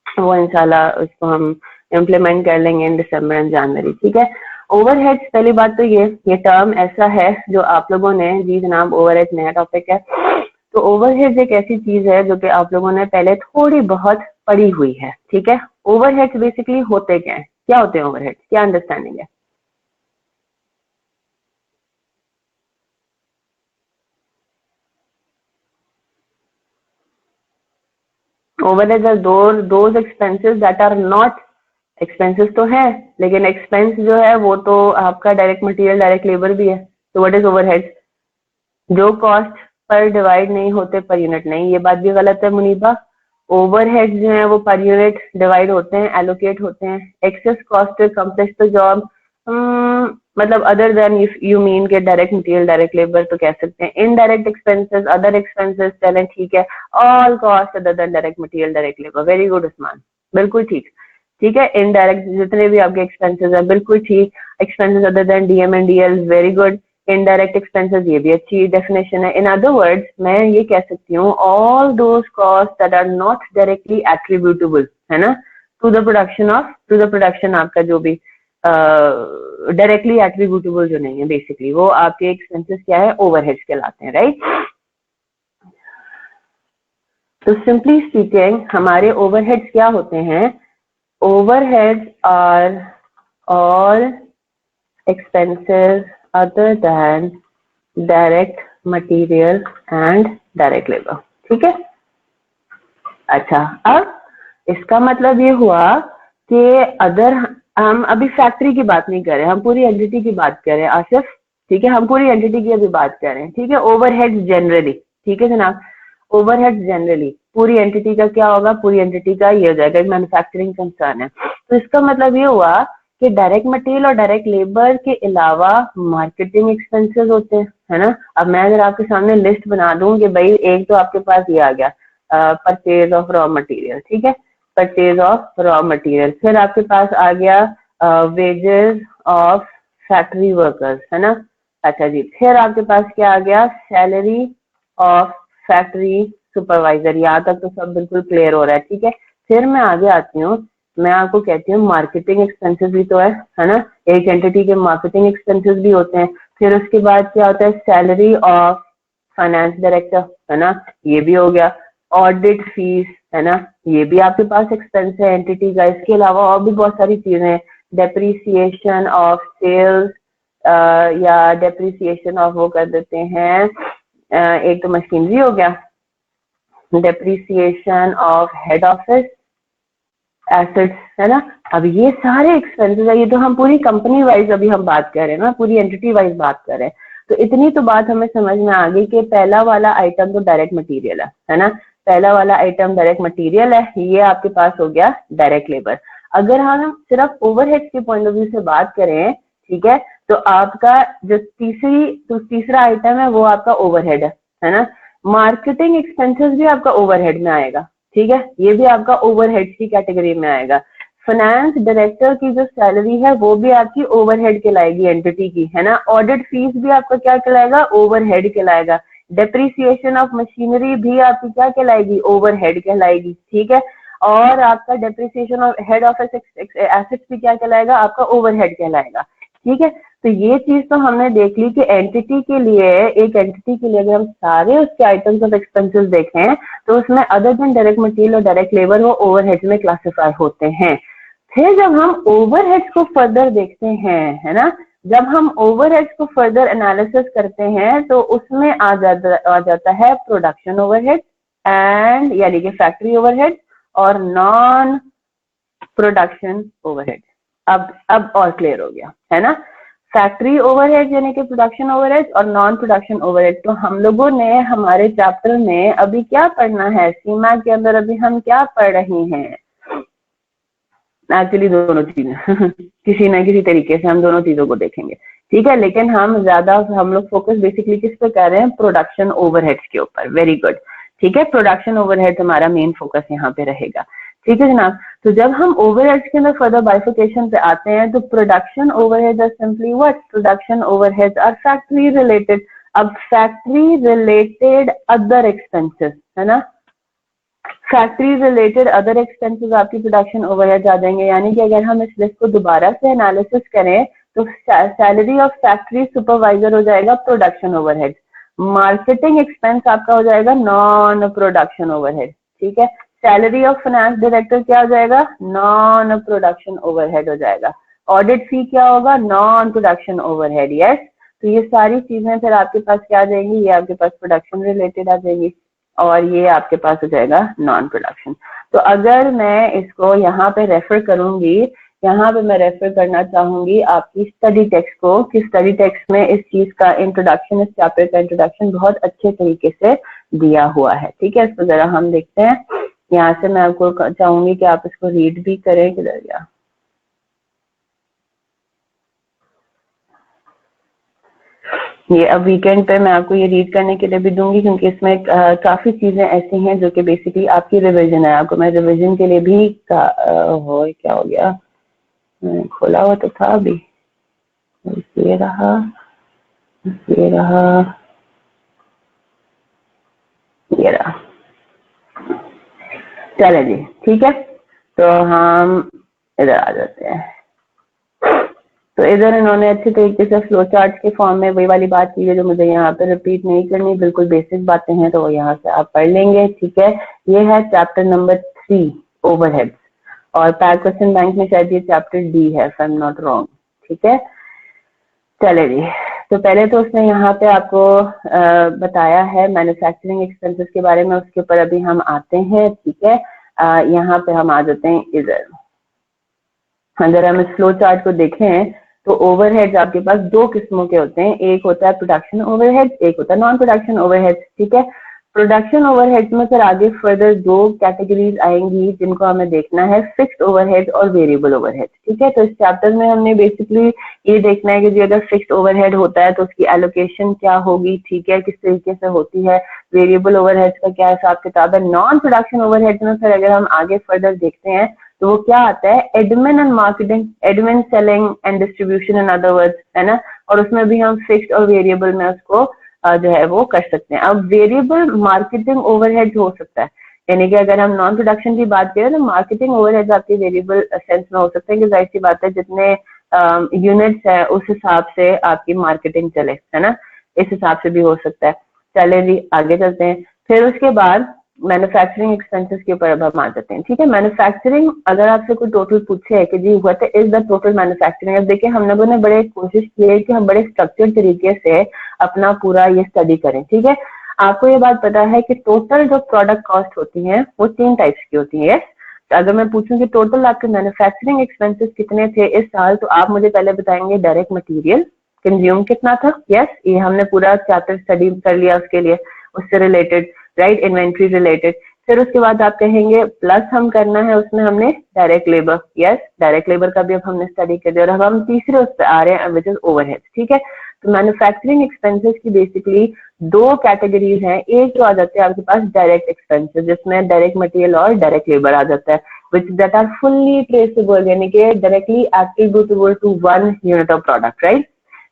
वो इंशाल्लाह उसको हम इम्प्लीमेंट कर लेंगे इन दिसंबर एंड जनवरी, ठीक है। ओवरहेड्स, पहली बात तो ये टर्म ऐसा है जो आप लोगों ने, जी जनाब ओवरहेड्स नया टॉपिक है, तो ओवरहेड्स एक ऐसी चीज है जो कि आप लोगों ने पहले थोड़ी बहुत पढ़ी हुई है, ठीक है। ओवरहेड्स बेसिकली होते क्या है, क्या होते हैं ओवरहेड्स, क्या अंडरस्टैंडिंग है? Overheads are those expenses that are not, expenses तो है लेकिन एक्सपेंस जो है वो तो आपका डायरेक्ट मटेरियल डायरेक्ट लेबर भी है। तो व्हाट इज ओवरहेड्स? जो कॉस्ट पर डिवाइड नहीं होते पर यूनिट नहीं, ये बात भी गलत है मुनीबा। ओवरहेड्स जो है वो पर यूनिट डिवाइड होते हैं, एलोकेट होते हैं। Excess cost to complete the job, मतलब other than if you mean के डायरेक्ट मटेरियल डायरेक्ट लेबर तो कह सकते हैं। इनडायरेक्ट एक्सपेंसेस, अदर एक्सपेंसेस, चलें ठीक है। All cost other than direct material direct labour, very good Usman, बिल्कुल ठीक। ठीक है, इनडायरेक्ट जितने भी आपके एक्सपेंसेस है बिल्कुल ठीक। Expenses other than DM and DL, very good. Indirect expenses, ये भी अच्छी डेफिनेशन है। इन अदर वर्ड्स मैं ये कह सकती हूँ all those cost that are not directly attributable, है ना, to the production of, to the production आपका जो भी डायरेक्टली एट्रीब्यूटेबल जो नहीं है बेसिकली वो आपके एक्सपेंसेस क्या है, ओवरहेड्स कहलाते हैं, राइट। तो सिंपली स्पीकिंग हमारे ओवरहेड्स क्या होते हैं? Overheads are all expenses other than direct material and direct labor, ठीक है। अच्छा, अब इसका मतलब ये हुआ कि अगर हम अभी फैक्ट्री की बात नहीं कर रहे, हम पूरी एंटिटी की बात कर रहे हैं आसिफ, ठीक है, हम पूरी एंटिटी की अभी बात कर रहे हैं, ठीक है। ओवरहेड्स जनरली, ठीक है जनाब, ओवरहेड्स जनरली पूरी एंटिटी का क्या होगा, पूरी एंटिटी का ये हो जाएगा, एक मैन्युफैक्चरिंग कंसर्न है। तो इसका मतलब ये हुआ कि डायरेक्ट मटेरियल और डायरेक्ट लेबर के अलावा मार्केटिंग एक्सपेंसेस होते हैं, है ना। अब मैं अगर आपके सामने लिस्ट बना दूं कि भाई एक तो आपके पास ये आ गया परचेज ऑफ रॉ मटेरियल, ठीक है, परचेज ऑफ रॉ मटेरियल, फिर आपके पास आ गया वेजेस ऑफ फैक्ट्री वर्कर्स, है ना। अच्छा जी, फिर आपके पास क्या आ गया, सैलरी ऑफ फैक्ट्री सुपरवाइजर। यहाँ तक तो सब बिल्कुल क्लियर हो रहा है, ठीक है। फिर मैं आगे आती हूँ, मैं आपको कहती हूँ मार्केटिंग एक्सपेंसेस भी तो है ना, एक एंटिटी के मार्केटिंग एक्सपेंसेस भी होते हैं। फिर उसके बाद क्या होता है, सैलरी ऑफ फाइनेंस डायरेक्टर, है ना, ये भी हो गया। ऑडिट फीस, है ना, ये भी आपके पास एक्सपेंस है एंटिटी का। इसके अलावा और भी बहुत सारी चीजें, डेप्रिसिएशन ऑफ सेल्स, या डेप्रिसिएशन ऑफ वो कर देते हैं, एक तो मशीनरी हो गया, depreciation of head office assets, है ना। अब ये सारे एक्सपेंसेस है, ये तो हम पूरी कंपनी वाइज अभी हम बात कर रहे हैं ना, पूरी एंटिटी वाइज बात कर रहे हैं। तो इतनी तो बात हमें समझ में आ गई कि पहला वाला आइटम तो डायरेक्ट मटेरियल है ना, पहला वाला आइटम डायरेक्ट मटेरियल है, ये आपके पास हो गया डायरेक्ट लेबर। अगर हम सिर्फ ओवरहेड्स के पॉइंट ऑफ व्यू से बात करें, ठीक है, तो आपका जो तीसरा आइटम है वो आपका ओवरहेड है ना। मार्केटिंग एक्सपेंसेस भी आपका ओवरहेड में आएगा, ठीक है, ये भी आपका ओवरहेड की कैटेगरी में आएगा। फाइनेंस डायरेक्टर की जो सैलरी है वो भी आपकी ओवरहेड कहलाएगी एंटिटी की, है ना। ऑडिट फीस भी आपका क्या कहलाएगा, ओवरहेड कहलाएगा। डेप्रिसिएशन ऑफ मशीनरी भी आपकी क्या कहलाएगी, ओवरहेड कहलाएगी, ठीक है। और आपका depreciation of head office assets भी क्या कहलाएगा, आपका ओवरहेड कहलाएगा, ठीक है। तो ये चीज तो हमने देख ली कि एंटिटी के लिए, एक एंटिटी के लिए अगर हम सारे उसके आइटम्स ऑफ एक्सपेंसेस देखें तो उसमें अदर देन डायरेक्ट मटेरियल और डायरेक्ट लेबर वो ओवरहेड्स में क्लासिफाई होते हैं। फिर जब हम ओवरहेड्स को फर्दर देखते हैं, है ना, जब हम ओवरहेड्स को फर्दर एनालिसिस करते हैं तो उसमें आ जाता है प्रोडक्शन ओवरहेड एंड यानी कि फैक्ट्री ओवरहेड और नॉन प्रोडक्शन ओवरहेड। अब और क्लियर हो गया, है ना। फैक्ट्री ओवरहेड यानी कि प्रोडक्शन ओवरहेड और नॉन प्रोडक्शन ओवरहेड। तो हम लोगों ने हमारे चैप्टर में अभी क्या पढ़ना है, सीमा के अंदर अभी हम क्या पढ़ रहे हैं, एक्चुअली दोनों चीजें किसी न किसी तरीके से हम दोनों चीजों को देखेंगे, ठीक है। लेकिन हम लोग फोकस बेसिकली किस पे कर रहे हैं, प्रोडक्शन ओवरहेड्स के ऊपर। वेरी गुड, ठीक है, प्रोडक्शन ओवरहेड हमारा मेन फोकस यहाँ पे रहेगा, ठीक है जनाब। तो जब हम ओवरहेड्स के अंदर फर्दर बाइफिकेशन पे आते हैं तो production overhead are simply what, production overheads are factory related. अब फैक्ट्री रिलेटेड अदर एक्सपेंसेस, है ना, फैक्ट्री रिलेटेड अदर एक्सपेंसेस आपकी प्रोडक्शन ओवरहेड आ जाएंगे। यानी कि अगर हम इस लिस्ट को दोबारा से एनालिसिस करें तो सैलरी ऑफ फैक्ट्री सुपरवाइजर हो जाएगा प्रोडक्शन ओवरहेड, मार्केटिंग एक्सपेंस आपका हो जाएगा नॉन प्रोडक्शन ओवरहेड, ठीक है। सैलरी ऑफ फाइनेंस डायरेक्टर क्या हो जाएगा, नॉन प्रोडक्शन ओवरहेड हो जाएगा। ऑडिट फी क्या होगा, नॉन प्रोडक्शन ओवरहेड, यस। तो ये सारी चीजें फिर आपके पास क्या आ जाएंगी, ये आपके पास प्रोडक्शन रिलेटेड आ जाएंगी और ये आपके पास हो जाएगा नॉन प्रोडक्शन। तो अगर मैं इसको यहाँ पे रेफर करूंगी, यहाँ पे मैं रेफर करना चाहूंगी आपकी स्टडी टेक्स्ट को, कि स्टडी टेक्स्ट में इस चीज का इंट्रोडक्शन, इस चैप्टर का इंट्रोडक्शन बहुत अच्छे तरीके से दिया हुआ है, ठीक है। इसको जरा हम देखते हैं, यहाँ से मैं आपको चाहूंगी कि आप इसको रीड भी करें। किधर गया, ये अब वीकेंड पे मैं आपको ये रीड करने के लिए भी दूंगी, क्योंकि इसमें काफी चीजें ऐसी हैं जो कि बेसिकली आपकी रिवीजन है। आपको मैं रिवीजन के लिए भी क्या हो गया, खोला हुआ तो था अभी, ये रहा, ये रहा, ये रहा, चले जी, ठीक है। तो हम इधर आ जाते हैं। तो इधर इन्होंने अच्छे तरीके से फ्लो चार्ट के फॉर्म में वही वाली बात की है जो मुझे यहाँ पे रिपीट नहीं करनी, बिल्कुल बेसिक बातें हैं, तो वो यहाँ से आप पढ़ लेंगे, ठीक है। ये है चैप्टर नंबर 3 ओवरहेड्स, और पैक क्वेश्चन बैंक में शायद ये चैप्टर डी है, if I am not wrong, ठीक है। चले जी, तो पहले तो उसने यहाँ पे आपको बताया है मैन्युफैक्चरिंग एक्सपेंसेस के बारे में, उसके ऊपर अभी हम आते हैं, ठीक है। यहाँ पे हम आ जाते हैं इधर। अगर हम इस फ्लो चार्ट को देखें तो ओवरहेड्स आपके पास दो किस्मों के होते हैं, एक होता है प्रोडक्शन ओवरहेड्स, एक होता है नॉन प्रोडक्शन ओवरहेड्स, ठीक है। प्रोडक्शन ओवरहेड्स में फिर आगे फर्दर दो कैटेगरीज आएंगी जिनको हमें देखना है, फिक्स्ड ओवरहेड और वेरिएबल ओवरहेड, ठीक है। तो इस चैप्टर में हमने बेसिकली ये देखना है कि जी अगर फिक्स्ड ओवरहेड होता है तो उसकी एलोकेशन क्या होगी, ठीक है, किस तरीके से होती है, वेरिएबल ओवरहेड्स का क्या हिसाब किताब है। नॉन प्रोडक्शन ओवरहेड में फिर अगर हम आगे फर्दर देखते हैं तो वो क्या आता है, admin and marketing, admin selling and distribution in other words, है ना। और उसमें भी हम फिक्स्ड और वेरिएबल में उसको जो है वो कर सकते हैं। अब वेरिएबल मार्केटिंग ओवरहेड हो सकता है, यानी कि अगर हम नॉन प्रोडक्शन की बात करें तो मार्केटिंग ओवरहेड आपके वेरिएबल सेंस में हो सकते हैं, कि जाहिर सी बात है जितने यूनिट्स है उस हिसाब से आपकी मार्केटिंग चले, है ना, इस हिसाब से भी हो सकता है। चले जी आगे चलते हैं। फिर उसके बाद मैन्युफैक्चरिंग एक्सपेंसेस के ऊपर अब हम आ जाते हैं, ठीक है। मैन्युफैक्चरिंग अगर आपसे कोई टोटल पूछे है कि जी what is the total manufacturing, अब देखिए हम लोगों ने बड़े कोशिश की है कि हम बड़े स्ट्रक्चर्ड तरीके से अपना पूरा ये स्टडी करें, ठीक है। आपको ये बात पता है कि टोटल जो प्रोडक्ट कॉस्ट होती है वो 3 टाइप्स की होती है। तो अगर मैं पूछूं कि टोटल आपके मैन्युफैक्चरिंग एक्सपेंसेस कितने थे इस साल, तो आप मुझे पहले बताएंगे डायरेक्ट मटेरियल कंज्यूम कितना था, यस, ये हमने पूरा चैप्टर स्टडी कर लिया उसके लिए, उससे रिलेटेड, राइट, इन्वेंट्री रिलेटेड। फिर उसके बाद आप कहेंगे प्लस हम करना है उसमें हमने direct labour, yes, direct labour का भी अब हमने स्टडी कर दिया, और अब हम तीसरे उस पर आ रहे हैं विच इज ओवरहेड, ठीक है। तो मैन्युफैक्चरिंग एक्सपेंसेस की बेसिकली दो कैटेगरीज हैं, एक तो आ जाते हैं आपके पास डायरेक्ट एक्सपेंसेस जिसमें डायरेक्ट मटेरियल और डायरेक्ट लेबर आ जाता है, which that are fully traceable, यानी कि directly attributable to one unit of product, right?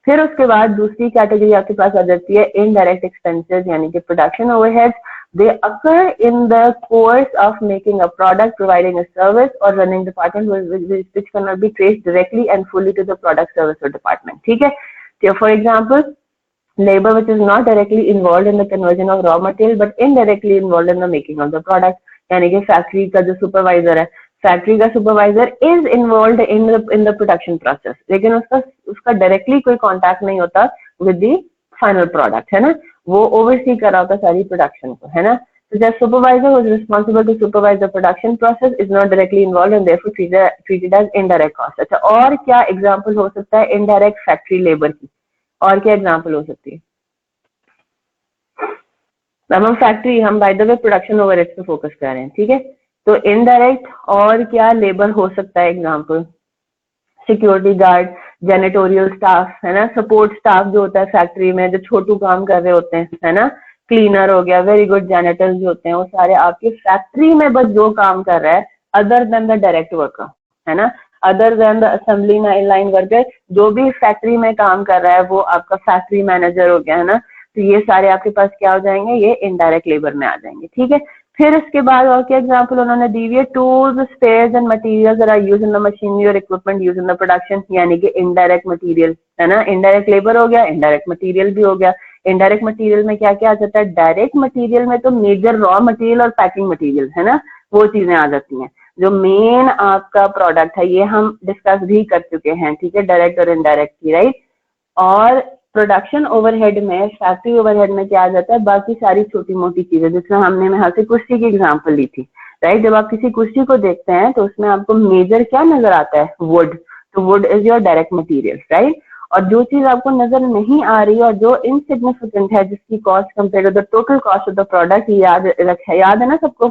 फिर उसके बाद दूसरी कैटेगरी आपके पास आ जाती है इनडायरेक्ट एक्सपेंसेस, यानी कि production overheads, they occur in the course of making a product, providing a service or running department which cannot be traced directly and fully to the product, service or department, ठीक है। So for example, labor which is not directly involved in the conversion of raw material but indirectly involved in the making of the product, यानी कि factory का जो supervisor है, factory का supervisor is involve in the production process, लेकिन उसका directly कोई contact नहीं होता विद द फाइनल प्रोडक्ट, है ना, वो ओवरसी कर रहा होता सारी प्रोडक्शन को, है ना। तो the supervisor who is responsible to supervise the production process is not directly involve and therefore treated as indirect cost. अच्छा, और क्या एग्जांपल हो सकता है इनडायरेक्ट फैक्ट्री लेबर की, और क्या एग्जांपल हो सकती है? अब हम फैक्ट्री, हम by the way production overheads पे फोकस कर रहे हैं, ठीक है। तो इनडायरेक्ट और क्या लेबर हो सकता है एग्जांपल, सिक्योरिटी गार्ड, जेनेटोरियल स्टाफ, है ना, सपोर्ट स्टाफ जो होता है फैक्ट्री में जो छोटू काम कर रहे होते हैं, है ना, क्लीनर हो गया, वेरी गुड जैनेटर्स जो होते हैं, वो सारे आपके फैक्ट्री में बस जो काम कर रहा है other than the direct worker, है ना, other than the assembly line worker, जो भी फैक्ट्री में काम कर रहा है वो आपका फैक्ट्री मैनेजर हो गया, है ना। तो ये सारे आपके पास क्या हो जाएंगे, ये इनडायरेक्ट लेबर में आ जाएंगे, ठीक है। फिर इसके बाद और क्या एग्जांपल उन्होंने दी हुई है, tools, spares and materials that are used in the machinery और equipment used in the production, यानी कि इनडायरेक्ट मटेरियल है ना, इनडायरेक्ट लेबर हो गया, इनडायरेक्ट मटेरियल भी हो गया। इनडायरेक्ट मटेरियल में क्या क्या आ जाता है, डायरेक्ट मटेरियल में तो मेजर रॉ मटेरियल और पैकिंग मटेरियल है ना, वो चीजें आ जाती हैं। जो मेन आपका प्रोडक्ट है ये हम डिस्कस भी कर चुके हैं, ठीक है, डायरेक्ट और इनडायरेक्ट की, राइट। और प्रोडक्शन ओवरहेड में, फैक्ट्री ओवरहेड में क्या आ जाता है, बाकी सारी छोटी मोटी चीजें, जिसमें हमने यहाँ से कुर्सी की एग्जांपल ली थी, राइट। जब आप किसी कुर्सी को देखते हैं तो उसमें आपको मेजर क्या नजर आता है, वुड, तो would is your direct material, right. और जो चीज आपको नजर नहीं आ रही और जो इनसिग्निफिकेंट है, जिसकी cost compare to the total cost of the product, याद है ना सबको,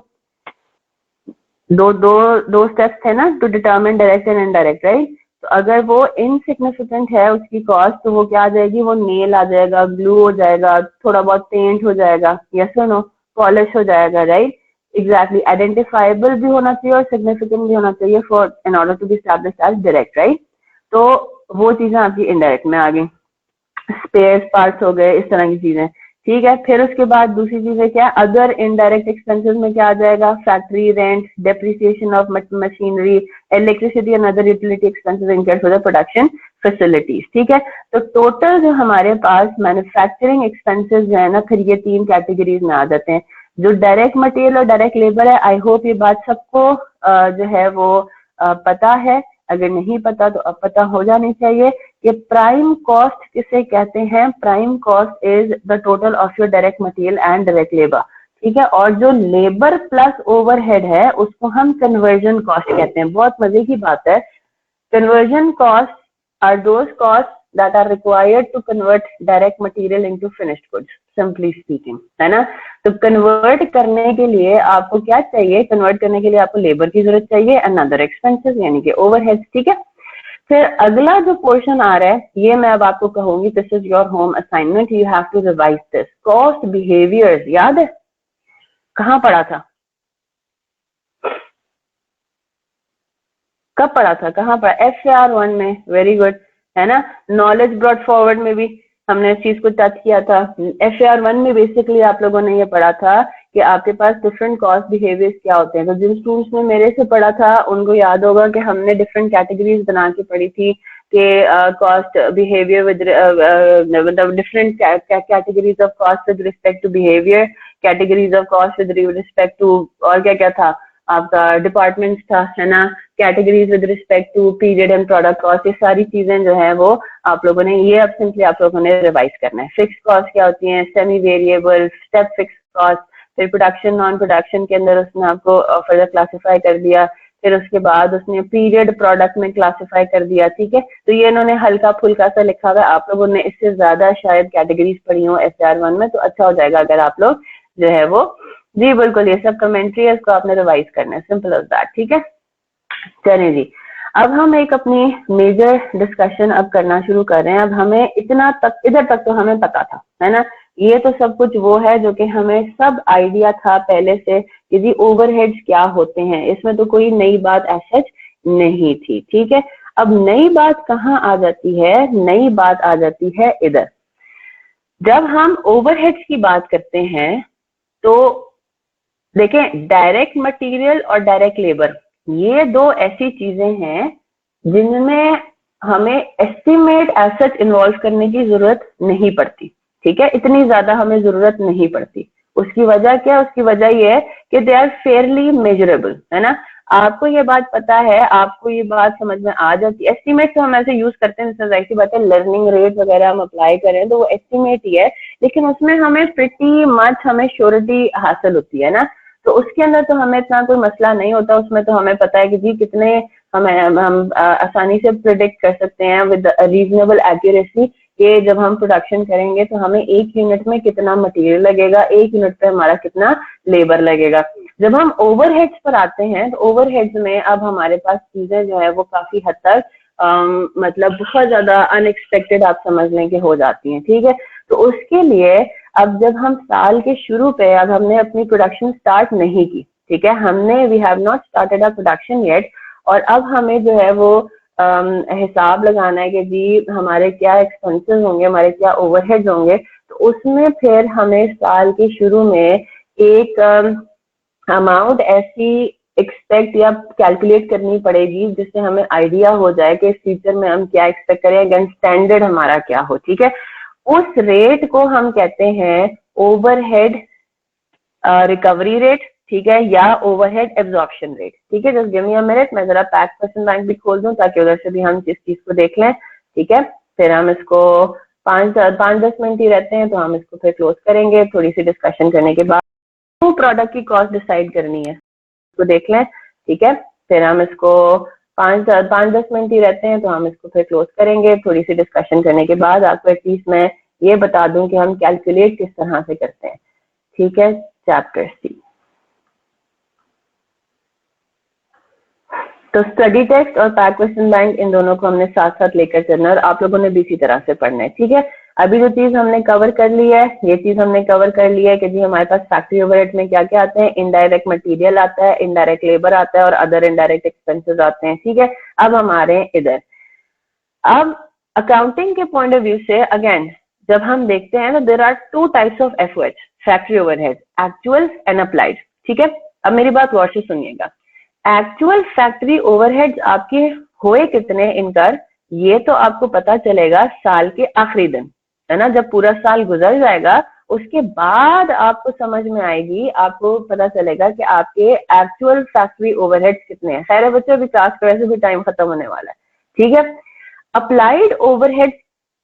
दो दो दो स्टेप्स थे ना to determine direct and indirect, right. तो अगर वो इनसिग्निफिकेंट है उसकी कॉस्ट, तो वो क्या आ जाएगी, वो नेल आ जाएगा, ग्लू हो जाएगा, थोड़ा बहुत पेंट हो जाएगा, यस और नो, पॉलिश हो जाएगा, राइट। एग्जैक्टली, आइडेंटिफाइबल भी होना चाहिए और सिग्निफिकेंट भी होना चाहिए for in order to be established as direct, right. तो वो चीजें आपकी इनडायरेक्ट में आ गई, स्पेयर पार्ट्स हो गए, इस तरह की चीजें, ठीक है। फिर उसके बाद दूसरी चीजें क्या, अदर इनडायरेक्ट एक्सपेंसेस में क्या आ जाएगा, factory rent, depreciation of machinery, electricity and other utility expenses incurred for the production facilities, ठीक है। तो टोटल जो हमारे पास मैन्युफैक्चरिंग एक्सपेंसेस जो है ना, फिर ये तीन कैटेगरीज में आ जाते हैं। जो डायरेक्ट मटेरियल और डायरेक्ट लेबर है, आई होप ये बात सबको जो है वो पता है, अगर नहीं पता तो अब पता हो जानी चाहिए कि प्राइम कॉस्ट किसे कहते हैं। Prime cost is the total of your direct material and direct labour, ठीक है। और जो लेबर प्लस ओवरहेड है उसको हम कन्वर्जन कॉस्ट कहते हैं। बहुत मजे की बात है, conversion costs are those costs that are required to convert direct material into finished goods, simply speaking, है ना। तो कन्वर्ट करने के लिए आपको क्या चाहिए, कन्वर्ट करने के लिए आपको लेबर की जरूरत चाहिए एंड अदर एक्सपेंसेस यानी कि ओवरहेड्स, ठीक है। फिर अगला जो पोर्शन आ रहा है, ये मैं अब आपको कहूंगी, this is your home assignment, you have to revise this. Cost behaviours याद है, कहाँ पढ़ा था, कब पढ़ा था, कहाँ पढ़ा, FAR1 में, वेरी गुड, है ना। नॉलेज ब्रॉट फॉरवर्ड में भी हमने इस चीज को टच किया था। FAR1 में बेसिकली आप लोगों ने ये पढ़ा था कि आपके पास डिफरेंट कॉस्ट बिहेवियर्स क्या होते हैं। तो जिन स्टूडेंट्स ने मेरे से पढ़ा था उनको याद होगा कि हमने डिफरेंट कैटेगरीज बना के पढ़ी थी कि कॉस्ट बिहेवियर विद मतलब different categories of cost with respect to behaviour, categories of cost with respect to, और क्या क्या था आपका, डिपार्टमेंट्स था, है ना, categories with respect to period and product cost, ये सारी चीजें जो है वो आप लोगों ने, ये अब सिंपली आप लोगों ने रिवाइज करना है। फिक्स कॉस्ट क्या होती है, semi variable, step fix cost, फिर प्रोडक्शन नॉन प्रोडक्शन के अंदर उसने आपको फर्दर क्लासिफाई कर दिया, फिर उसके बाद उसने पीरियड प्रोडक्ट में क्लासिफाई कर दिया, ठीक है। तो ये इन्होंने हल्का फुल्का सा लिखा हुआ है, आप लोगों ने इससे ज्यादा शायद कैटेगरीज पढ़ी हो FAR1 में, तो अच्छा हो जाएगा अगर आप लोग जो है वो, जी बिल्कुल, ये सब कमेंट्री है, इसको आपने रिवाइज करना है, सिंपल एज दैट, ठीक है। चलिए जी, अब हम एक अपनी मेजर डिस्कशन अब करना शुरू कर रहे हैं। अब हमें इतना तक, इधर तक तो हमें पता था, है ना, ये तो सब कुछ वो है जो कि हमें सब आइडिया था पहले से कि जी ओवरहेड्स क्या होते हैं, इसमें तो कोई नई बात ऐसा नहीं थी, ठीक है। अब नई बात कहाँ आ जाती है, नई बात आ जाती है इधर, जब हम ओवरहेड्स की बात करते हैं तो देखें, डायरेक्ट मटेरियल और डायरेक्ट लेबर, ये दो ऐसी चीजें हैं जिनमें हमें एस्टिमेट एज सच इन्वॉल्व करने की जरूरत नहीं पड़ती, ठीक है, इतनी ज्यादा हमें जरूरत नहीं पड़ती। उसकी वजह क्या है, उसकी वजह ये है कि दे आर फेयरली मेजरेबल, है ना। आपको ये बात पता है, आपको ये बात समझ में आ जाती है। एस्टिमेट तो हम ऐसे यूज करते हैं, जैसे जाहिर सी बात है लर्निंग रेट वगैरह हम अप्लाई करें तो वो एस्टिमेट ही है, लेकिन उसमें हमें प्रिटी मच हमें श्योरिटी हासिल होती है ना। तो उसके अंदर तो हमें इतना कोई मसला नहीं होता, उसमें तो हमें पता है कि जी कितने हम आसानी से प्रिडिक्ट कर सकते हैं विद रीजनेबल एक्यूरेसी कि जब हम प्रोडक्शन करेंगे तो हमें एक यूनिट में कितना मटेरियल लगेगा, एक यूनिट पे हमारा कितना लेबर लगेगा। जब हम ओवरहेड्स पर आते हैं तो ओवरहेड्स में अब हमारे पास चीजें जो है वो काफी हद तक मतलब बहुत ज्यादा अनएक्सपेक्टेड आप समझ लें कि हो जाती हैं, ठीक है। तो उसके लिए अब जब हम साल के शुरू पे, अब हमने अपनी प्रोडक्शन स्टार्ट नहीं की, ठीक है, हमने we have not started a production yet, और अब हमें जो है वो हिसाब लगाना है कि जी हमारे क्या एक्सपेंसेस होंगे, हमारे क्या ओवरहेड्स होंगे। तो उसमें फिर हमें साल के शुरू में एक अमाउंट ऐसी एक्सपेक्ट या कैलकुलेट करनी पड़ेगी जिससे हमें आइडिया हो जाए कि इस फ्यूचर में हम क्या एक्सपेक्ट करें, अगेंस्ट स्टैंडर्ड हमारा क्या हो, ठीक है। उस रेट को हम कहते हैं ओवरहेड रिकवरी रेट, ठीक है, या ओवरहेड एब्जॉर्प्शन रेट, ठीक है। Just give me a minute, मैं जरा पैक्स पर्सन बैंक भी खोल दूं ताकि उधर से भी हम इस चीज को देख लें, ठीक है। फिर हम इसको 5-10 मिनट ही रहते हैं तो हम इसको फिर क्लोज करेंगे थोड़ी सी डिस्कशन करने के बाद। टू प्रोडक्ट की कॉस्ट डिसाइड करनी है, इसको देख लें, ठीक है। फिर हम इसको 5-10 मिनट ही रहते हैं तो हम इसको फिर क्लोज करेंगे थोड़ी सी डिस्कशन करने के बाद। आपको एटलीस्ट मैं ये बता दूं कि हम कैलकुलेट किस तरह से करते हैं, ठीक है। चैप्टर सी, तो स्टडी टेक्स्ट और पैक क्वेश्चन बैंक इन दोनों को हमने साथ साथ लेकर चलना है और आप लोगों ने भी इसी तरह से पढ़ना है, ठीक है। अभी जो चीज हमने कवर कर ली है, ये चीज हमने कवर कर ली है कि जी हमारे पास फैक्ट्री ओवरहेड में क्या क्या आते हैं, इनडायरेक्ट मटेरियल आता है, इनडायरेक्ट लेबर आता है और अदर इनडायरेक्ट एक्सपेंसेस आते हैं, ठीक है। अब हमारे इधर, अब अकाउंटिंग के पॉइंट ऑफ व्यू से अगेन जब हम देखते हैं तो there are two types of FOH, factory overhead, actual and applied, ठीक है। अब मेरी बात गौर से सुनिएगा, एक्चुअल फैक्ट्री ओवरहेड्स आपके हुए कितने इनकर, ये तो आपको पता चलेगा साल के आखिरी दिन, है ना। जब पूरा साल गुजर जाएगा उसके बाद आपको समझ में आएगी, आपको पता चलेगा कि आपके एक्चुअल फैक्ट्री ओवरहेड्स कितने हैं। खैर बच्चों, अभी क्लास का वैसे भी टाइम खत्म होने वाला है, ठीक है। अप्लाइड ओवरहेड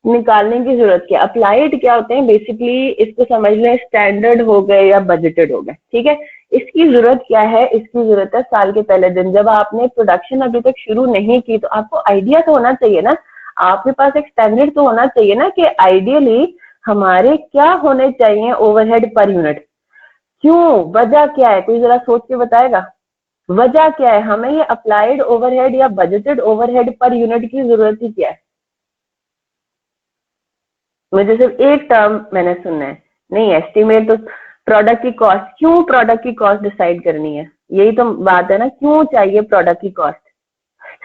निकालने की जरूरत क्या, अप्लाइड क्या होते हैं, बेसिकली इसको समझ लें स्टैंडर्ड हो गए या बजटेड हो गए, ठीक है। इसकी जरूरत क्या है, इसकी जरूरत है साल के पहले दिन जब आपने प्रोडक्शन अभी तक शुरू नहीं की तो आपको आइडिया तो होना चाहिए ना, आपके पास एक स्टैंडर्ड तो होना चाहिए ना कि आइडियली हमारे क्या होने चाहिए ओवरहेड पर यूनिट। क्यों, वजह क्या है, कोई जरा सोच के बताएगा वजह क्या है, हमें ये अप्लाइड ओवरहेड या बजटेड ओवरहेड पर यूनिट की जरूरत ही क्या है। मुझे सिर्फ एक टर्म मैंने सुनना है, नहीं एस्टिमेट तो प्रोडक्ट की कॉस्ट, क्यों प्रोडक्ट की कॉस्ट डिसाइड करनी है, यही तो बात है ना, क्यों चाहिए प्रोडक्ट की कॉस्ट,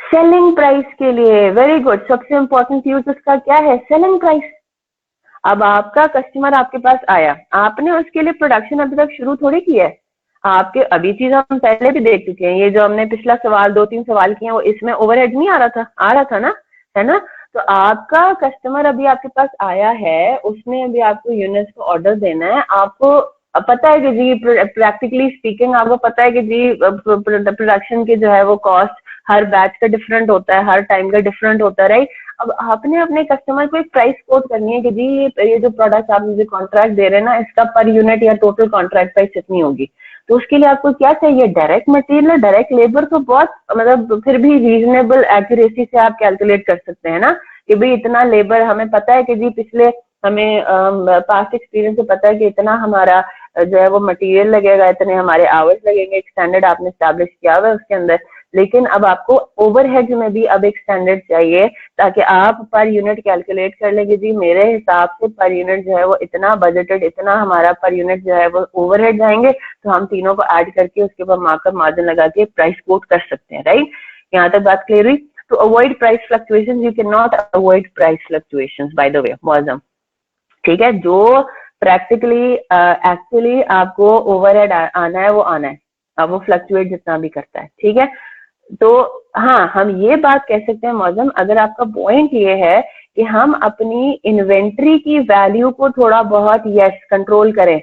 सेलिंग प्राइस के लिए। वेरी गुड, सबसे इंपॉर्टेंट यूज उसका क्या है, सेलिंग प्राइस। अब आपका कस्टमर आपके पास आया, आपने उसके लिए प्रोडक्शन अभी तक शुरू थोड़ी किया है, आपके अभी चीज हम पहले भी देख चुके हैं, ये जो हमने पिछला सवाल 2-3 सवाल किए वो इसमें ओवरहेड नहीं आ रहा था, आ रहा था ना, है ना। तो आपका कस्टमर अभी आपके पास आया है, उसने अभी आपको यूनिट्स को ऑर्डर देना है, आपको पता है कि जी प्रैक्टिकली स्पीकिंग आपको पता है कि जी प्रोडक्शन की जो है वो कॉस्ट हर बैच का डिफरेंट होता है, हर टाइम का डिफरेंट होता है, राइट। अब आपने अपने कस्टमर को एक प्राइस कोट करनी है कि जी ये जो प्रोडक्ट आप मुझे कॉन्ट्रैक्ट दे रहे हैं ना, इसका पर यूनिट या टोटल कॉन्ट्रैक्ट प्राइस इतनी होगी। तो उसके लिए आपको क्या चाहिए, डायरेक्ट मटेरियल, डायरेक्ट लेबर, तो बहुत मतलब फिर भी रीजनेबल एक्यूरेसी से आप कैलकुलेट कर सकते हैं ना कि भाई इतना लेबर, हमें पता है कि जी पिछले हमें पास्ट एक्सपीरियंस से पता है कि इतना हमारा जो है वो मटेरियल लगेगा, इतने हमारे आवर्स लगेंगे, एक स्टैंडर्ड आपने स्टैब्लिश किया हुआ है उसके अंदर। लेकिन अब आपको ओवरहेड में भी अब एक स्टैंडर्ड चाहिए ताकि आप पर यूनिट कैलकुलेट कर लेंगे, जी मेरे हिसाब से पर यूनिट जो है वो इतना बजटेड, इतना हमारा पर यूनिट जो है वो ओवरहेड जाएंगे, तो हम तीनों को ऐड करके उसके ऊपर मार्कअप मार्जिन लगा के प्राइस कोट कर सकते हैं, राइट। यहाँ तक बात क्लियर हुई। To avoid price fluctuations, you cannot avoid price fluctuations, by the way, Maujam, ठीक है। जो प्रैक्टिकली एक्चुअली आपको ओवरहेड आना है वो आना है, अब वो फ्लक्चुएट जितना भी करता है, ठीक है। तो हाँ, हम ये बात कह सकते हैं मौजम, अगर आपका पॉइंट ये है कि हम अपनी इन्वेंट्री की वैल्यू को थोड़ा बहुत यस कंट्रोल करें,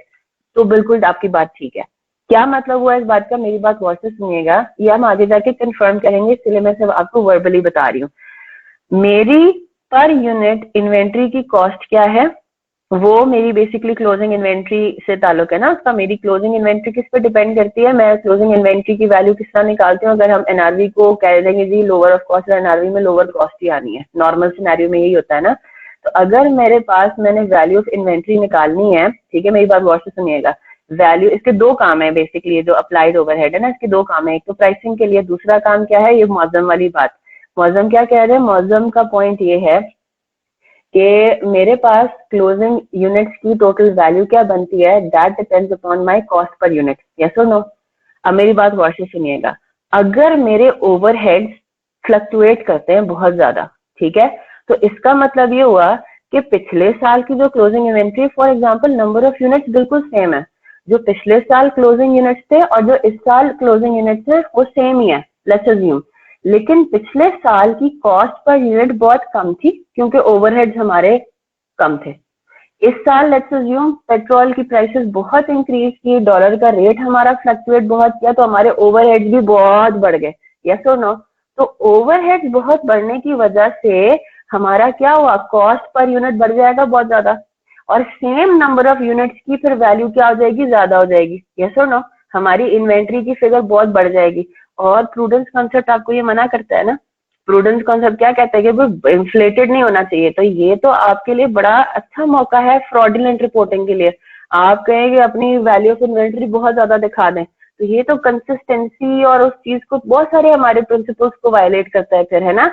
तो बिल्कुल आपकी बात ठीक है। क्या मतलब हुआ इस बात का, मेरी बात गौर से सुनिएगा, ये हम आगे जाके कंफर्म करेंगे, इसलिए मैं सिर्फ आपको वर्बली बता रही हूँ। मेरी पर यूनिट इन्वेंट्री की कॉस्ट क्या है, वो मेरी बेसिकली क्लोजिंग इन्वेंट्री से ताल्लुक है ना उसका। मेरी क्लोजिंग इन्वेंट्री किस पे डिपेंड करती है, मैं क्लोजिंग इन्वेंट्री की वैल्यू किस तरह निकालती हूँ। अगर हम एनआरवी को कह देंगे जी लोअर ऑफ कॉस्ट, एनआरवी में लोअर कॉस्ट ही आनी है, नॉर्मल सिनेरियो में यही होता है ना। तो अगर मेरे पास मैंने वैल्यू ऑफ इन्वेंट्री निकालनी है, ठीक है, मेरी बात गौर से सुनिएगा, वैल्यू, इसके दो काम है बेसिकली, जो अप्लाइड ओवरहेड है ना इसके दो काम है, एक तो प्राइसिंग के लिए, दूसरा काम क्या है, ये मौजम वाली बात। मौजम क्या कह रहे हैं, मौजम का पॉइंट ये है कि मेरे पास क्लोजिंग यूनिट्स की टोटल वैल्यू क्या बनती है, that depends upon my cost per unit, yes और नो। अब मेरी बात गौर से सुनिएगा, अगर मेरे ओवरहेड्स फ्लक्चुएट करते हैं बहुत ज्यादा, ठीक है, तो इसका मतलब ये हुआ कि पिछले साल की जो closing inventory, for example number of units बिल्कुल सेम है, जो पिछले साल क्लोजिंग यूनिट्स थे और जो इस साल क्लोजिंग यूनिट्स है वो सेम ही है, लेट्स अज्यूम। लेकिन पिछले साल की कॉस्ट पर यूनिट बहुत कम थी क्योंकि ओवरहेड्स हमारे कम थे। इस साल लेट्स अज्यूम पेट्रोल की प्राइसेस बहुत इंक्रीज की, डॉलर का रेट हमारा फ्लक्चुएट बहुत किया, तो हमारे ओवरहेड्स भी बहुत बढ़ गए, यस और नो। तो ओवरहेड्स बहुत बढ़ने की वजह से हमारा क्या हुआ, कॉस्ट पर यूनिट बढ़ जाएगा बहुत ज्यादा, और सेम नंबर ऑफ यूनिट्स की फिर वैल्यू क्या हो जाएगी, ज्यादा हो जाएगी, यस और नो। हमारी इन्वेंट्री की फिगर बहुत बढ़ जाएगी। और प्रूडेंस कॉन्सेप्ट आपको ये मना करता है ना, प्रूडेंस कॉन्सेप्ट क्या कहता है कि वो इन्फ्लेटेड नहीं होना चाहिए। तो ये तो आपके लिए बड़ा अच्छा मौका है फ्रॉडुलेंट रिपोर्टिंग के लिए। आप कहेंगे अपनी वैल्यू ऑफ इन्वेंट्री बहुत ज्यादा दिखा दें, तो ये तो कंसिस्टेंसी और उस चीज को, बहुत सारे हमारे प्रिंसिपल्स को वायलेट करता है फिर, है ना।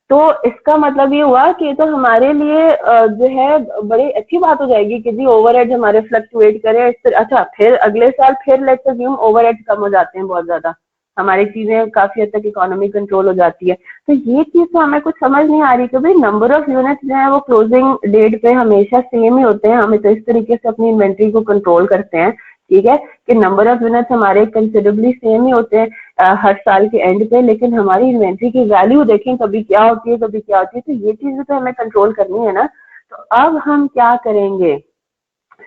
तो इसका मतलब ये हुआ कि ये तो हमारे लिए जो है बड़ी अच्छी बात हो जाएगी कि जी ओवरहेड हमारे फ्लक्चुएट करें इस तरह। अच्छा, फिर अगले साल फिर लेट्स अज्यूम ओवरहेड कम हो जाते हैं बहुत ज्यादा, हमारी चीजें काफी हद तक इकोनॉमी कंट्रोल हो जाती है। तो ये चीज तो हमें कुछ समझ नहीं आ रही कि भाई नंबर ऑफ यूनिट्स जो है वो क्लोजिंग डेट पे हमेशा सेम ही होते हैं, हमें तो इस तरीके से अपनी इन्वेंट्री को कंट्रोल करते हैं, ठीक है, कि नंबर ऑफ यूनिट्स हमारे कंसिडरेबली सेम ही होते हैं हर साल के एंड पे, लेकिन हमारी इन्वेंट्री की वैल्यू देखें कभी क्या होती है कभी क्या होती है। तो ये चीज तो हमें कंट्रोल करनी है ना। तो अब हम क्या करेंगे,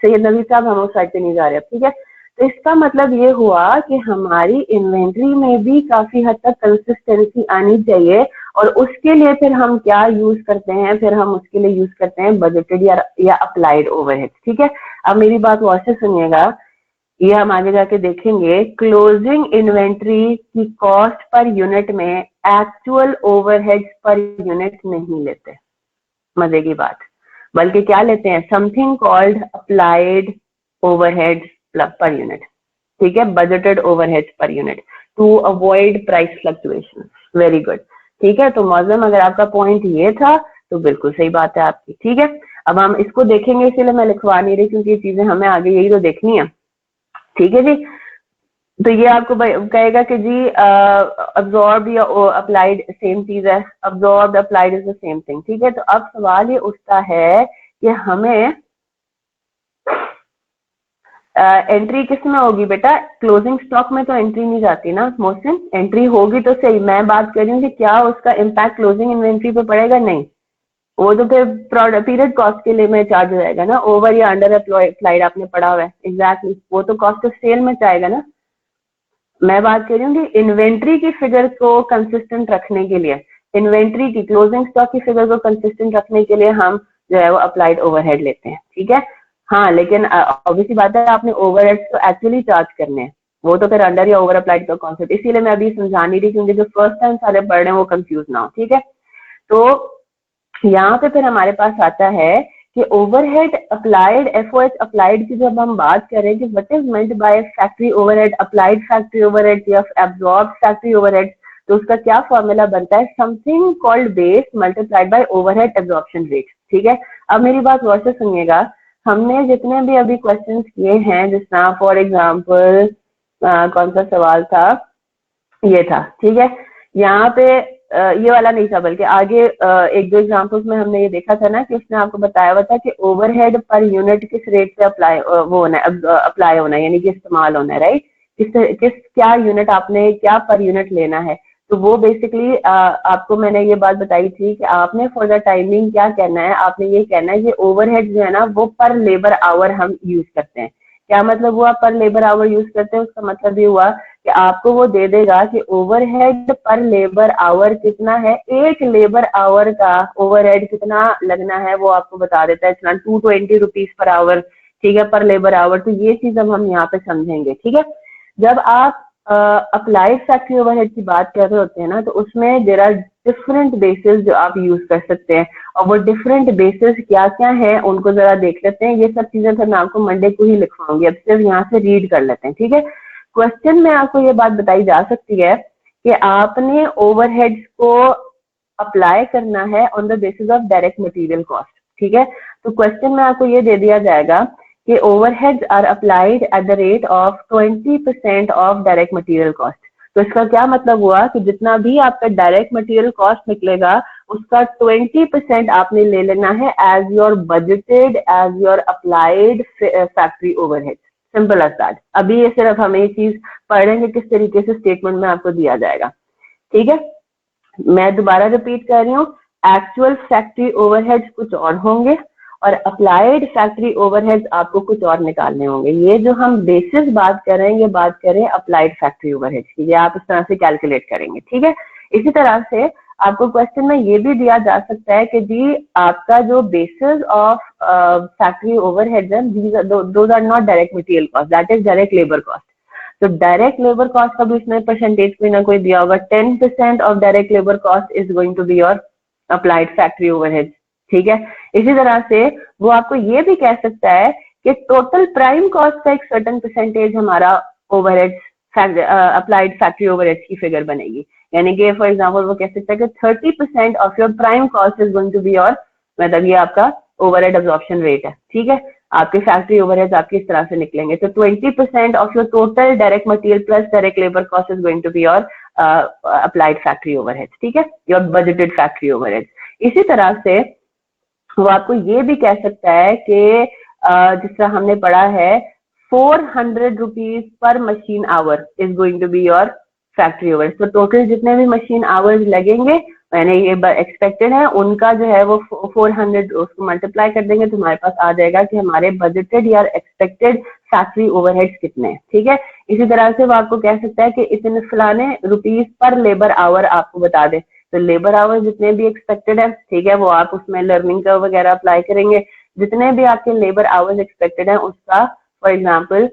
सैयद नबी साहब हम उस साइड पे नहीं जा रहे, ठीक है। तो इसका मतलब ये हुआ कि हमारी इन्वेंट्री में भी काफी हद तक कंसिस्टेंसी आनी चाहिए, और उसके लिए फिर हम क्या यूज करते हैं, फिर हम उसके लिए यूज करते हैं बजटेड या अप्लाइड ओवरहेड, ठीक है। अब मेरी बात गौर से सुनिएगा, ये हम आगे जाके देखेंगे। क्लोजिंग इन्वेंट्री की कॉस्ट पर यूनिट में एक्चुअल ओवरहेड्स पर यूनिट नहीं लेते, मजे की बात, बल्कि क्या लेते हैं, something called applied overheads per unit, ठीक है, budgeted overheads per unit, to avoid price fluctuation. Very good, ठीक है। तो मौजम अगर आपका पॉइंट ये था तो बिल्कुल सही बात है आपकी, ठीक है। अब हम इसको देखेंगे, इसीलिए मैं लिखवा नहीं रही क्योंकि ये चीजें हमें आगे यही तो देखनी है, ठीक है जी। तो ये आपको कहेगा कि जी अब्जॉर्ब या अप्लाइड सेम चीज है, absorb applied is the same thing, ठीक है। तो अब सवाल ये उठता है कि हमें एंट्री किस में होगी बेटा, क्लोजिंग स्टॉक में तो एंट्री नहीं जाती ना मोहसिन, एंट्री होगी तो सही, मैं बात कर रही हूँ कि क्या उसका इम्पैक्ट क्लोजिंग इन्वेंट्री पे पड़ेगा, नहीं, वो तो फिर पीरियड कॉस्ट के लिए में चार्ज हो जाएगा ना, ओवर या अंडर अप्लाइड आपने पढ़ा हुआ है, एग्जैक्टली वो तो कॉस्ट ऑफ सेल में जाएगा ना। मैं बात कर रही हूँ कि इन्वेंट्री की फिगर को कंसिस्टेंट रखने के लिए, इन्वेंट्री की क्लोजिंग स्टॉक की फिगर को कंसिस्टेंट रखने के लिए हम जो है वो अप्लाइड ओवरहेड लेते हैं, ठीक है। हाँ, लेकिन ऑब्वियसली बात है आपने ओवरहेड्स तो एक्चुअली चार्ज करने हैं, वो तो फिर अंडर या ओवर अप्लाइड का कॉन्सेप्ट, इसीलिए मैं अभी समझा नहीं रही क्योंकि जो फर्स्ट टाइम सारे पढ़ रहे हैं वो कंफ्यूज ना हो, ठीक है। तो यहाँ पे फिर हमारे पास आता है कि ओवरहेड अप्लाइड, एफओएच अप्लाइड की जब हम बात करें कि what is meant by factory overhead, applied factory overhead या एब्जॉर्ब फैक्ट्री ओवरहेड, तो उसका क्या फॉर्मूला बनता है, something called base multiplied by overhead absorption rate, ठीक है। अब मेरी बात गौर से सुनिएगा, हमने जितने भी अभी क्वेश्चंस किए हैं, जिस तरह फॉर एग्जांपल कौन सा सवाल था, ये था, ठीक है। यहाँ पे ये वाला नहीं था, बल्कि आगे एक दो एग्जांपल्स में हमने ये देखा था ना कि उसने आपको बताया हुआ था कि ओवरहेड पर यूनिट किस रेट से अप्लाई वो होना है, अप्लाई होना है, यानी कि इस्तेमाल होना है, राइट, किस क्या यूनिट आपने क्या पर यूनिट लेना है। तो वो बेसिकली आपको मैंने ये बात बताई थी कि आपने फॉर द टाइमिंग क्या कहना है, आपने ये कहना है कि ओवरहेड जो है ना वो पर लेबर आवर हम यूज करते हैं। क्या मतलब हुआ पर लेबर आवर यूज करते हैं, उसका मतलब ये हुआ कि आपको वो दे देगा कि ओवरहेड पर लेबर आवर कितना है, एक लेबर आवर का ओवरहेड कितना लगना है वो आपको बता देता है, इतना 220 रुपीज पर आवर, ठीक है, पर लेबर आवर। तो ये चीज अब हम यहाँ पे समझेंगे, ठीक है। जब आप अप्लाइड फैक्ट्री ओवरहेड की बात कर रहे होते हैं ना, तो उसमें देयर आर डिफरेंट बेसिस जो आप यूज कर सकते हैं, और वो डिफरेंट बेसिस क्या क्या है उनको जरा देख लेते हैं। ये सब चीजें फिर मैं आपको मंडे को ही लिखवाऊंगी, अब सिर्फ यहाँ से रीड कर लेते हैं, ठीक है। क्वेश्चन में आपको ये बात बताई जा सकती है कि आपने ओवरहेड्स को अप्लाई करना है on the basis of direct material cost, ठीक है। तो क्वेश्चन में आपको ये दे दिया जाएगा कि overheads are applied at the rate of 20% of direct material cost. तो इसका क्या मतलब हुआ कि जितना भी आपका डायरेक्ट मटेरियल कॉस्ट निकलेगा उसका 20% आपने ले लेना है as your budgeted, as your applied factory overhead. Simple as that. अभी ये सिर्फ हमें ये चीज पढ़ेंगे किस तरीके से स्टेटमेंट में आपको दिया जाएगा, ठीक है। मैं दोबारा रिपीट कर रही हूँ, एक्चुअल फैक्ट्री ओवरहेड्स कुछ और होंगे और अप्लाइड फैक्ट्री ओवरहेड्स आपको कुछ और निकालने होंगे। ये जो हम बेसिस बात कर रहे हैं, ये बात करें अप्लाइड फैक्ट्री ओवरहेड्स की, ये आप इस तरह से कैलकुलेट करेंगे, ठीक है। इसी तरह से आपको क्वेश्चन में ये भी दिया जा सकता है कि जी आपका जो बेसिस ऑफ फैक्ट्री ओवरहेड्स है, those are not direct material cost, that is direct labour cost. तो डायरेक्ट लेबर कॉस्ट का भी इसमें परसेंटेज कोई ना कोई दिया होगा, 10% of direct labour cost is going to be your applied factory overhead, ठीक है। इसी तरह से वो आपको ये भी कह सकता है कि टोटल प्राइम कॉस्ट का एक सर्टेन परसेंटेज हमारा ओवरहेड अप्लाइड फैक्ट्री ओवरहेड की फिगर बनेगी। यानी कि फॉर एग्जांपल वो कह सकता है कि 30% of your prime cost is going to be your, मतलब ये आपका ओवरहेड अब्जॉर्प्शन रेट है, ठीक है। आपके फैक्ट्री ओवरहेड्स आपकी इस तरह से निकलेंगे। तो 20% of your total direct material plus direct labour cost is going to be your applied factory overheads, ठीक है, योर बजटेड फैक्ट्री ओवरहेड्स। इसी तरह से वो आपको ये भी कह सकता है कि जिस तरह हमने पढ़ा है 400 rupees per machine hour is going to be your factory overheads. तो टोटल जितने भी मशीन आवर्स लगेंगे मैंने ये एक्सपेक्टेड है उनका जो है वो 400 उसको मल्टीप्लाई कर देंगे तो हमारे पास आ जाएगा कि हमारे बजटेड या एक्सपेक्टेड फैक्ट्री ओवरहेड्स कितने हैं, ठीक है। इसी तरह से वो आपको कह सकता है कि इतने फलाने रुपीज पर लेबर आवर आपको बता दे। तो लेबर आवर जितने भी एक्सपेक्टेड है, ठीक है, वो आप उसमें लर्निंग कर्व वगैरह अप्लाई करेंगे। जितने भी आपके लेबर आवर्स एक्सपेक्टेड है उसका फॉर एग्जाम्पल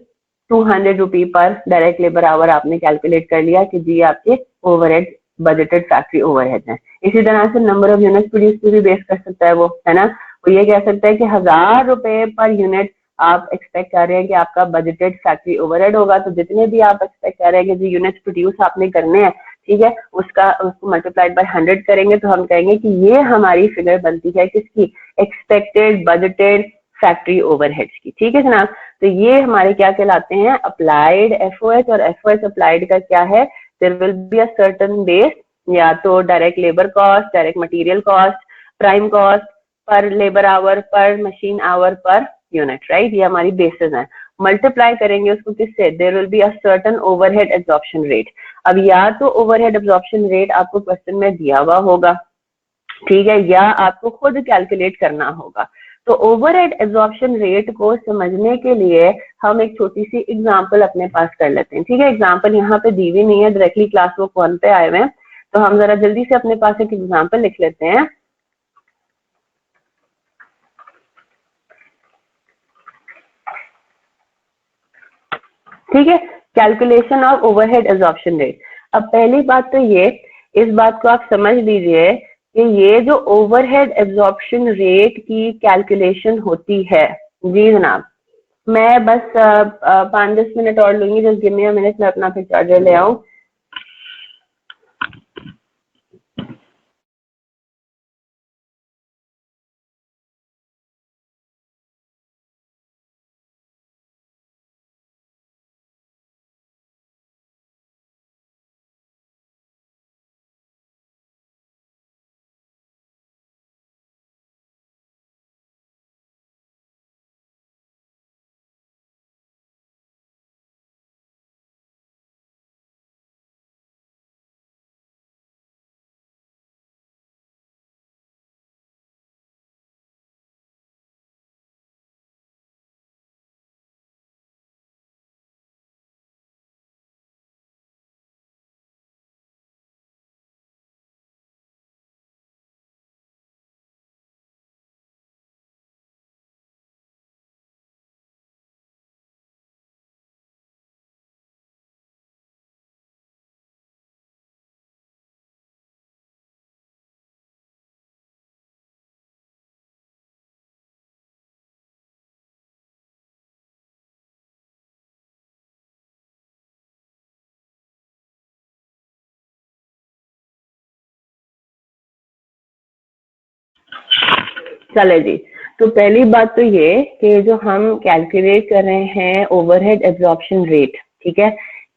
200 रुपी पर डायरेक्ट लेबर आवर आपने कैलकुलेट कर लिया कि जी आपके ओवरहेड बजटेड फैक्ट्री ओवरहेड है। इसी तरह से नंबर ऑफ यूनिट प्रोड्यूस पे भी बेस कर सकता है वो, है ना। वो ये कह सकता है कि 1000 रुपए पर यूनिट आप एक्सपेक्ट कर रहे हैं कि आपका बजटेड फैक्ट्री ओवरहेड होगा। तो जितने भी आप एक्सपेक्ट कर रहे हैं कि जी यूनिट्स प्रोड्यूस आपने करने हैं, ठीक है, उसको मल्टीप्लाइड बाय 100 करेंगे तो हम कहेंगे कि ये हमारी फिगर बनती है किसकी, एक्सपेक्टेड बजटेड फैक्ट्री ओवरहेड्स की, ठीक है जनाब। तो ये हमारे क्या कहलाते हैं, अप्लाइड एफओएच। और एफओएच अप्लाइड का क्या है, there will be a certain base, या तो direct labour cost, direct material cost, prime cost per labour hour, per machine hour, per unit, right. ये हमारी बेसिस है। मल्टीप्लाई करेंगे उसको किससे, there will be a certain overhead absorption rate. अब या तो ओवरहेड एब्जॉर्प्शन रेट आपको क्वेश्चन में दिया हुआ होगा, ठीक है, या आपको खुद कैलकुलेट करना होगा। तो ओवरहेड एब्जॉर्प्शन रेट को समझने के लिए हम एक छोटी सी एग्जांपल अपने पास कर लेते हैं, ठीक है। एग्जांपल यहाँ पे दी हुई नहीं है, डायरेक्टली क्लास बुक 1 पे आए हुए हैं, तो हम जरा जल्दी से अपने पास एक एग्जांपल लिख लेते हैं। ठीक है, calculation of overhead absorption rate. अब पहली बात तो ये, इस बात को आप समझ लीजिए कि ये जो ओवरहेड एब्जॉर्प्शन रेट की कैलकुलेशन होती है, जी जनाब, मैं बस 5-10 मिनट और लूंगी, just give me a minute, मैं अपना फिर चार्जर ले आऊं। चले जी, तो पहली बात तो ये कि जो हम कैलकुलेट कर रहे हैं ओवरहेड एब्जॉर्प्शन रेट, ठीक है,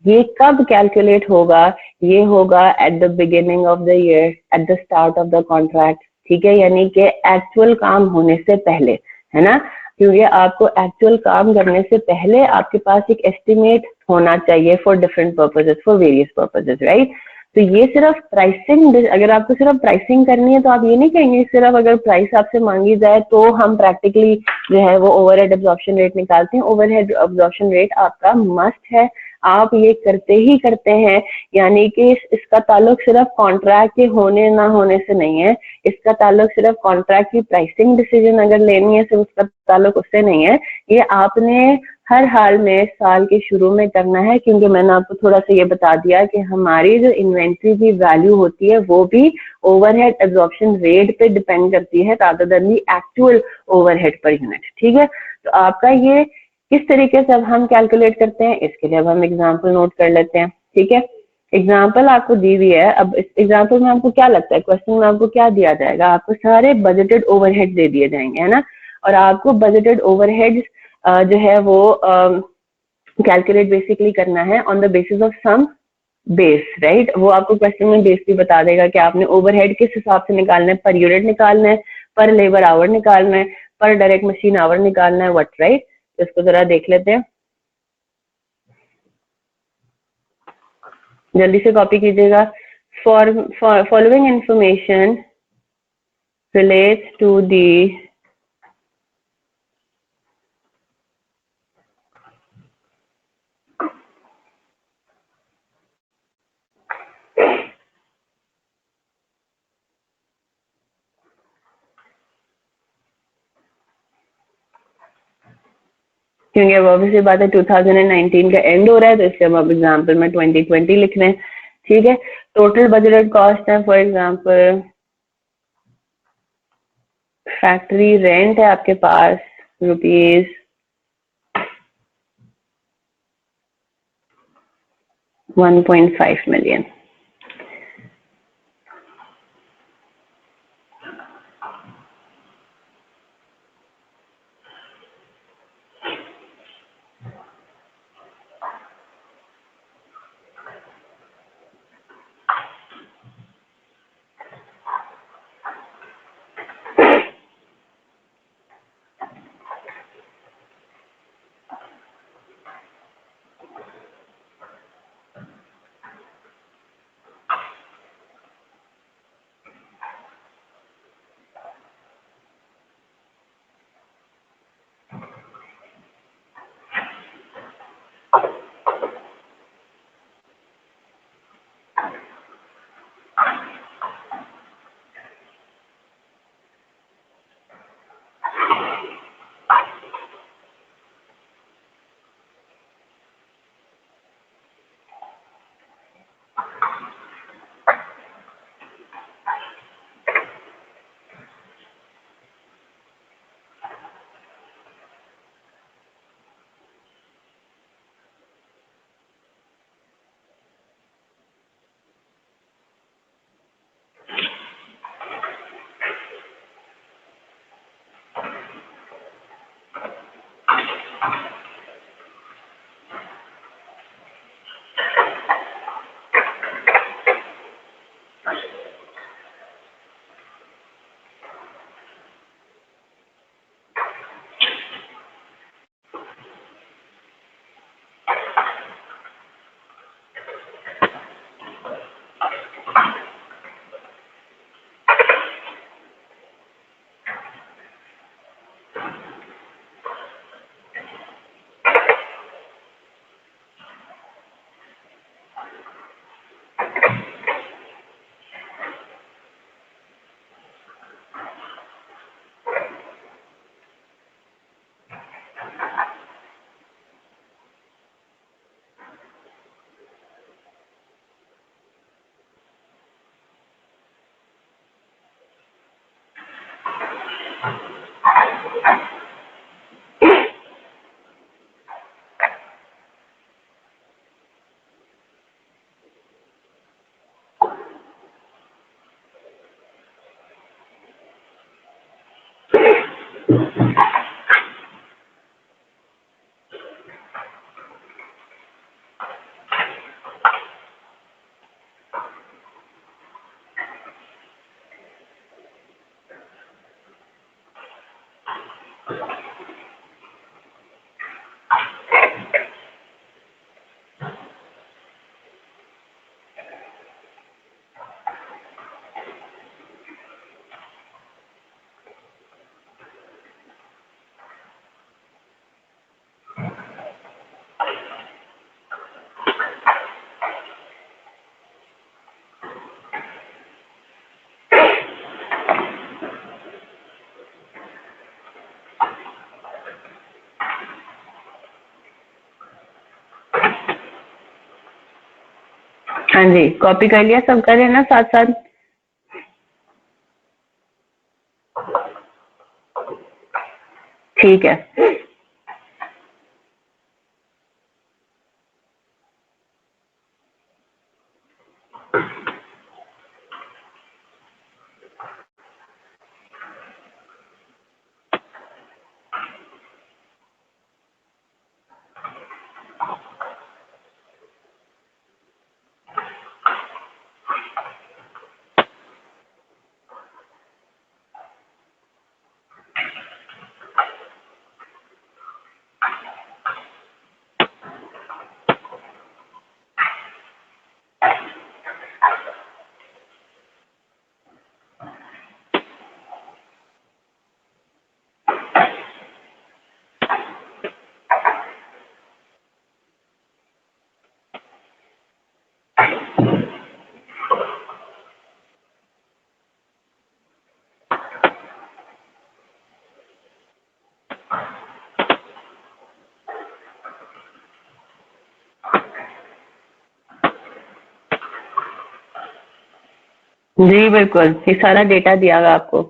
ये कब कैलकुलेट होगा, ये होगा at the beginning of the year, at the start of the contract, ठीक है, यानी कि एक्चुअल काम होने से पहले, है ना। क्योंकि आपको एक्चुअल काम करने से पहले आपके पास एक एस्टिमेट होना चाहिए for different purposes, for various purposes, right. तो ये सिर्फ प्राइसिंग, अगर आपको सिर्फ प्राइसिंग करनी है तो आप ये नहीं कहेंगे सिर्फ अगर प्राइस आपसे मांगी जाए तो हम प्रैक्टिकली जो है वो ओवरहेड एब्जॉर्प्शन रेट निकालते हैं। ओवरहेड एब्जॉर्प्शन रेट आपका मस्ट है, आप ये करते ही करते हैं। यानी कि इसका ताल्लुक सिर्फ कॉन्ट्रैक्ट के होने ना होने से नहीं है, इसका ताल्लुक सिर्फ कॉन्ट्रैक्ट की प्राइसिंग डिसीजन अगर लेनी है सिर्फ उसका ताल्लुक उससे नहीं है। ये आपने हर हाल में साल के शुरू में करना है, क्योंकि मैंने आपको थोड़ा सा ये बता दिया कि हमारी जो इन्वेंट्री की वैल्यू होती है वो भी ओवरहेड एब्जॉर्प्शन रेट पे डिपेंड करती है rather than the actual overhead पर यूनिट। ठीक है, तो आपका ये किस तरीके से अब हम कैलकुलेट करते हैं, इसके लिए अब हम एग्जाम्पल नोट कर लेते हैं। ठीक है, एग्जाम्पल आपको दी हुई है। अब इस एग्जाम्पल में आपको क्या लगता है, क्वेश्चन में आपको क्या दिया जाएगा? आपको सारे बजटेड ओवरहेड दे दिए जाएंगे, है ना, और आपको बजटेड ओवरहेड जो है वो कैलकुलेट बेसिकली करना है on the basis of some base, right. वो आपको क्वेश्चन में बेस भी बता देगा कि आपने ओवरहेड किस हिसाब से निकालना है, पर यूनिट निकालना है, पर लेबर आवर निकालना है, पर डायरेक्ट मशीन आवर निकालना है, व्हाट, राइट। इसको जरा देख लेते हैं, जल्दी से कॉपी कीजिएगा। Following information relates to the क्योंकि अब ऑब्वियसली बात है 2019 का एंड हो रहा है, तो इसलिए हम अब एग्जाम्पल में 2020 लिख रहे हैं। ठीक है, टोटल बजटेड कॉस्ट है फॉर एग्जाम्पल फैक्ट्री रेंट है आपके पास रुपीज 1.5 मिलियन। हाँ जी, कॉपी कर लिया, सब कर रहे हैं ना साथ साथ? ठीक है। जी बिल्कुल, ये सारा डेटा दिया हुआ आपको।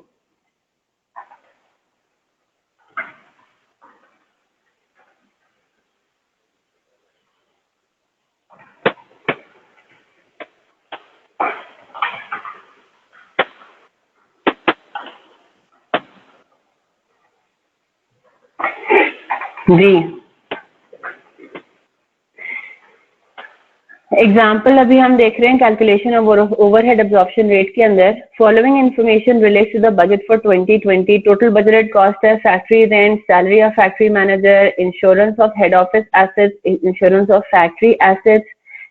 जी, एग्जाम्पल अभी हम देख रहे हैं calculation of overhead absorption rate के अंदर। Following information relates to the budget for 2020। Total budgeted cost है factory rent, salary of factory manager, insurance of head office assets, insurance of factory assets,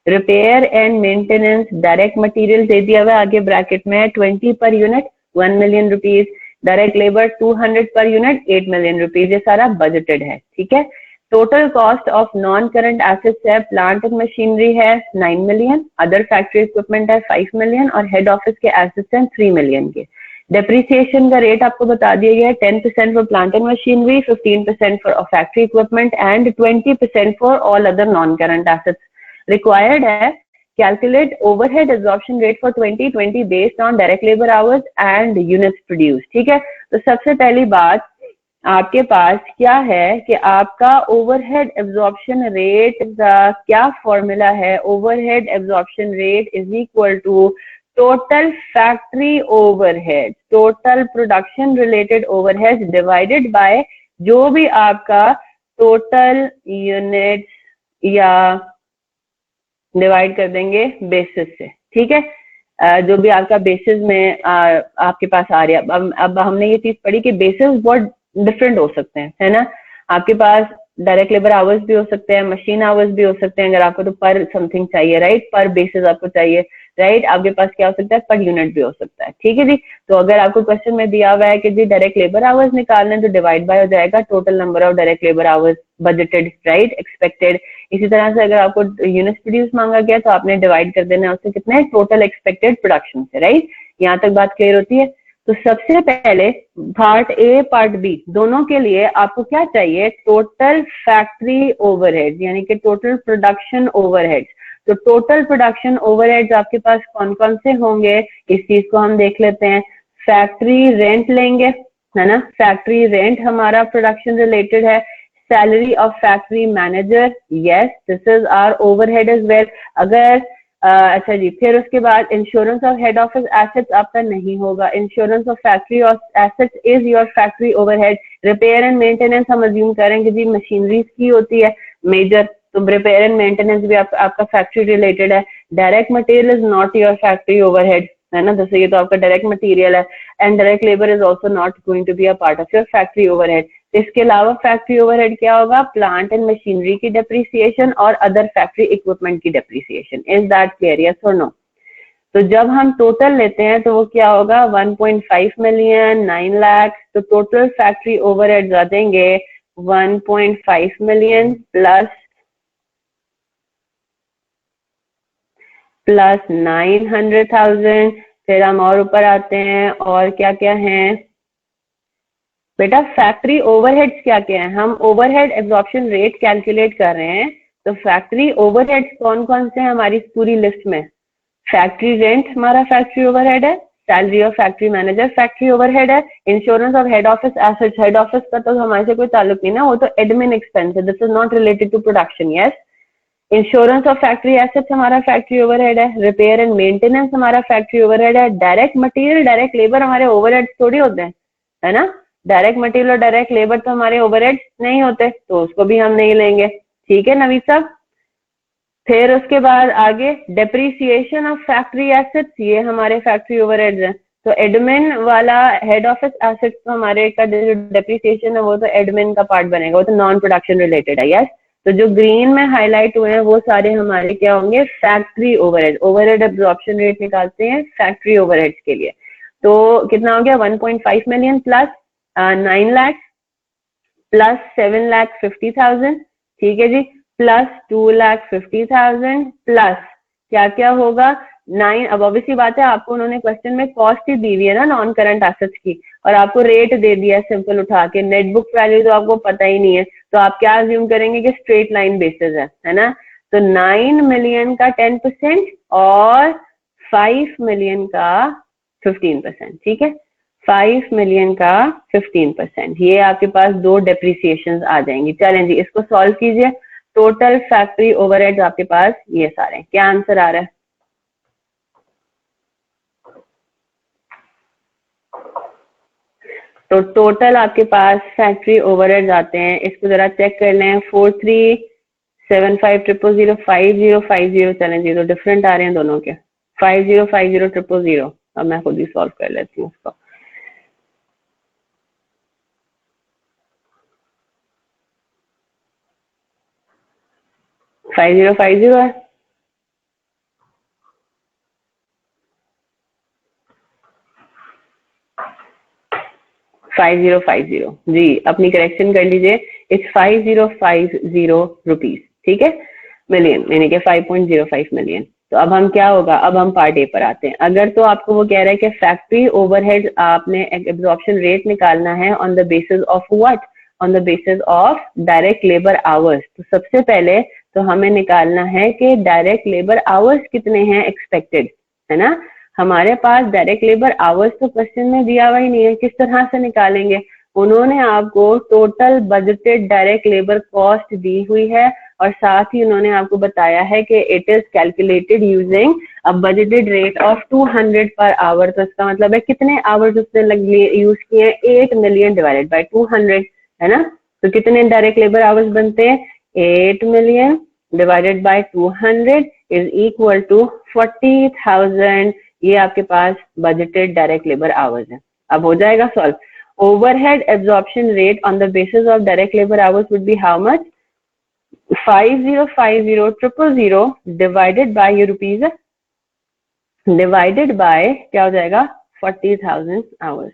repair and maintenance, direct material दे दिया हुआ है आगे bracket में 20 per unit 1 million rupees, direct labour 200 per unit 8 million rupees. ये सारा budgeted है, ठीक है। Total cost of non current assets है, प्लांट एंड मशीनरी है 9 मिलियन, अदर फैक्ट्री इक्विपमेंट है 5 मिलियन और हेड ऑफिस के एसेट्स हैं 3 मिलियन के। डेप्रिसिएशन का रेट आपको बता दिया गया है 10% for plant and machinery, 15% for factory equipment and 20% for all other non current assets. Required है calculate overhead absorption rate for 2020 based on direct labour hours and units produce, ठीक है। तो सबसे पहली बात आपके पास क्या है कि आपका ओवरहेड एब्जॉर्प्शन रेट का क्या फॉर्मूला है। Overhead absorption rate is equal to total factory overhead, total production related overhead divided by जो भी आपका टोटल यूनिट या डिवाइड कर देंगे बेसिस से, ठीक है। जो भी आपका बेसिस में आपके पास आ रहा है। अब हमने ये चीज पढ़ी कि बेसिस बहुत डिफरेंट हो सकते हैं, है ना। आपके पास डायरेक्ट लेबर आवर्स भी हो सकते हैं, मशीन आवर्स भी हो सकते हैं। अगर आपको तो पर समथिंग चाहिए, राइट, पर बेसिस आपको चाहिए, राइट। आपके पास क्या हो सकता है, पर यूनिट भी हो सकता है, ठीक है जी। तो अगर आपको क्वेश्चन में दिया हुआ है कि जी डायरेक्ट लेबर आवर्स निकालने, तो डिवाइड बाय हो जाएगा total number of direct labour hours budgeted, right, expected. इसी तरह से अगर आपको यूनिट प्रोड्यूस मांगा गया तो आपने डिवाइड कर देना उससे कितने टोटल एक्सपेक्टेड प्रोडक्शन से, राइट। यहाँ तक बात क्लियर होती है। तो सबसे पहले पार्ट ए पार्ट बी दोनों के लिए आपको क्या चाहिए, टोटल फैक्ट्री ओवरहेड्स यानी कि टोटल प्रोडक्शन ओवरहेड्स। तो टोटल प्रोडक्शन ओवरहेड्स आपके पास कौन कौन से होंगे, इस चीज को हम देख लेते हैं। फैक्ट्री रेंट लेंगे, है ना, फैक्ट्री रेंट हमारा प्रोडक्शन रिलेटेड है। Salary of factory manager, yes this is our overhead as well. अगर अच्छा जी, फिर उसके बाद insurance of head office assets आपका नहीं होगा। Insurance of factory assets is your factory overhead. Repair and maintenance हम अज्यूम करेंगे जी मशीनरीज की होती है मेजर, तो रिपेयर एंड मेंटेनेंस भी आपका फैक्ट्री रिलेटेड है। Direct material is not your factory overhead, है ना, जैसे ये तो आपका डायरेक्ट मटेरियल है। And direct labour is also not going to be a part of your factory overhead. इसके अलावा फैक्ट्री ओवरहेड क्या होगा, प्लांट एंड मशीनरी की डेप्रिसिएशन और अदर फैक्ट्री इक्विपमेंट की depreciation. Is that clear, yes और no. तो जब हम टोटल लेते हैं तो वो क्या होगा, 1.5 मिलियन, 9 लाख। तो टोटल फैक्ट्री ओवरहेड आ देंगे 1.5 मिलियन प्लस 900,000। फिर हम और ऊपर आते हैं और क्या क्या है बेटा, फैक्ट्री ओवरहेड्स क्या क्या है। हम ओवरहेड एब्जॉर्प्शन रेट कैलकुलेट कर रहे हैं, तो फैक्ट्री ओवरहेड्स कौन कौन से हैं हमारी पूरी लिस्ट में, फैक्ट्री रेंट हमारा फैक्ट्री ओवरहेड है, salary of factory manager factory overhead है, insurance of head office assets, head office का तो हमारे से कोई ताल्लुक नहीं ना, वो तो एडमिन एक्सपेंस है, this is not related to production. Yes, insurance of factory assets हमारा फैक्ट्री ओवरहेड है, रिपेयर एंड मेंटेनेंस हमारा फैक्ट्री ओवरहेड है, डायरेक्ट मटेरियल डायरेक्ट लेबर हमारे ओवरहेड थोड़ी होते हैं, है ना, डायरेक्ट मटेरियल और डायरेक्ट लेबर तो हमारे ओवरहेड नहीं होते, तो उसको भी हम नहीं लेंगे। ठीक है नवीद साहब। फिर उसके बाद आगे डेप्रिसिएशन ऑफ फैक्ट्री एसेट्स, ये हमारे फैक्ट्री ओवरहेड्स हैं, तो एडमिन वाला हेड ऑफिस एसेट्स तो हमारे का जो डेप्रिसिएशन है वो तो एडमिन का पार्ट बनेगा, वो तो नॉन प्रोडक्शन रिलेटेड है। यस, तो जो ग्रीन में हाईलाइट हुए हैं वो सारे हमारे क्या होंगे, factory overhead. Overhead absorption rate निकालते हैं फैक्ट्री ओवरहेड्स के लिए, तो कितना हो गया 1.5 मिलियन प्लस 9 लाख प्लस 7,50,000, ठीक है जी, प्लस 2,50,000 प्लस क्या क्या होगा 9। अब ऑब्वियसली बात है, आपको उन्होंने क्वेश्चन में कॉस्ट ही दी हुई है ना नॉन करंट एसेट्स की, और आपको रेट दे दिया सिंपल उठा के, नेट बुक वैल्यू तो आपको पता ही नहीं है, तो आप क्या अज्यूम करेंगे कि स्ट्रेट लाइन बेसिस है ना। तो 9 मिलियन का 10% और 5 मिलियन का 15%, ठीक है, 5 मिलियन का 15%, ये आपके पास दो डेप्रिसिएशन आ जाएंगी। चलें जी, इसको सॉल्व कीजिए। टोटल फैक्ट्री ओवरहेड्स आपके पास ये सारे, क्या आंसर आ रहा है? तो टोटल आपके पास फैक्ट्री ओवरहेड्स आते हैं, इसको जरा चेक कर लें, 437500505050। चलें जी, तो डिफरेंट आ रहे हैं दोनों के, 50500000। अब मैं खुद ही सॉल्व कर लेती हूँ उसको। 5050 है, ₹5050 जी, अपनी करेक्शन कर लीजिए, इट्स 5050 रुपीज, ठीक है, मिलियन, यानी कि 5.05 मिलियन। तो अब हम क्या होगा, अब हम पार्ट ए पर आते हैं। अगर तो आपको वो कह रहा है कि फैक्ट्री ओवरहेड आपने एब्जॉर्प्शन रेट निकालना है on the basis of what, on the basis of direct labour hours, तो सबसे पहले तो हमें निकालना है कि डायरेक्ट लेबर आवर्स कितने हैं एक्सपेक्टेड, है ना। हमारे पास डायरेक्ट लेबर आवर्स तो क्वेश्चन में दिया हुआ ही नहीं है, किस तरह से निकालेंगे। उन्होंने आपको total budgeted direct labour cost दी हुई है, और साथ ही उन्होंने आपको बताया है कि it is calculated using a budgeted rate of 200 per hour. तो इसका मतलब है कितने आवर्स उसने यूज किए हैं, 8 मिलियन डिवाइडेड बाय 200, है ना। तो कितने डायरेक्ट लेबर आवर्स बनते हैं, 8 million divided by 200 is equal to 40,000। ये आपके पास बजटेड डायरेक्ट लेबर आवर्स है। अब हो जाएगा solve. Overhead absorption rate on the basis of direct labour hours would be how much, 505000 divided by ये रुपीज है, डिवाइडेड बाय क्या हो जाएगा 40,000 आवर्स।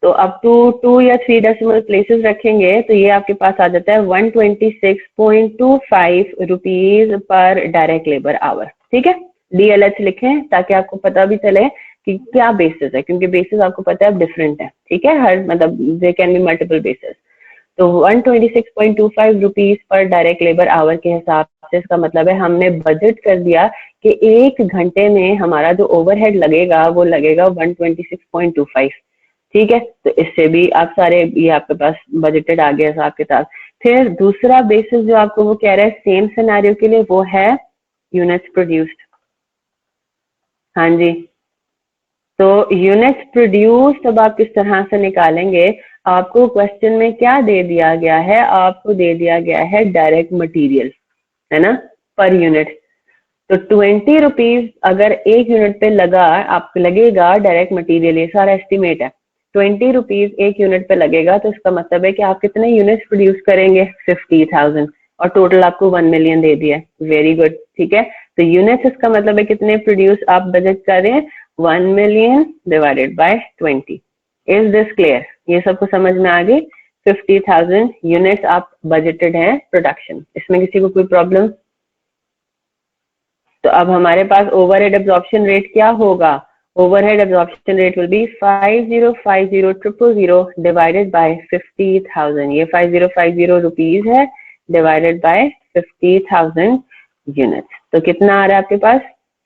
तो अब टू या 3 डेसिमल प्लेसेस रखेंगे तो ये आपके पास आ जाता है 126.25 rupees per direct labour our, ठीक है। DLH लिखें ताकि आपको पता भी चले कि क्या बेसिस है, क्योंकि बेसिस आपको पता है डिफरेंट है, ठीक है, हर मतलब they can be multiple basis. तो 126.25 rupees per direct labour our के हिसाब से इसका मतलब है हमने बजट कर दिया कि 1 घंटे में हमारा जो ओवरहेड लगेगा वो लगेगा 126.25, ठीक है। तो इससे भी आप सारे ये आपके पास बजटेड आ गया हिसाब के साथ। फिर दूसरा बेसिस जो आपको वो कह रहा है सेम सिनेरियो के लिए, वो है यूनिट्स प्रोड्यूस्ड। हाँ जी, तो यूनिट्स प्रोड्यूस्ड अब आप किस तरह से निकालेंगे, आपको क्वेश्चन में क्या दे दिया गया है, आपको दे दिया गया है डायरेक्ट मटेरियल, है ना, पर यूनिट। तो 20 रुपीज अगर एक यूनिट पे लगा, आपको लगेगा डायरेक्ट मटेरियल, ये सारा एस्टिमेट है, 20 रुपीज एक यूनिट पे लगेगा, तो इसका मतलब है कि आप कितने यूनिट्स प्रोड्यूस करेंगे 50,000, और टोटल आपको 1 मिलियन दे दिया है, वेरी गुड, ठीक है। तो यूनिट्स इसका मतलब है कितने प्रोड्यूस आप बजट कर रहे हैं, 1 million divided bye 20। Is this clear, ये सबको समझ में आ गई। 50,000 यूनिट्स आप बजटेड है प्रोडक्शन, इसमें किसी को कोई प्रॉब्लम? तो अब हमारे पास ओवरहेड एब्जॉर्प्शन रेट क्या होगा, overhead absorption rate will be 505000 divided bye 50,000। ये 5050 रुपीज है डिवाइडेड बाय 50,000 यूनिट्स। तो कितना आ रहा है आपके पास,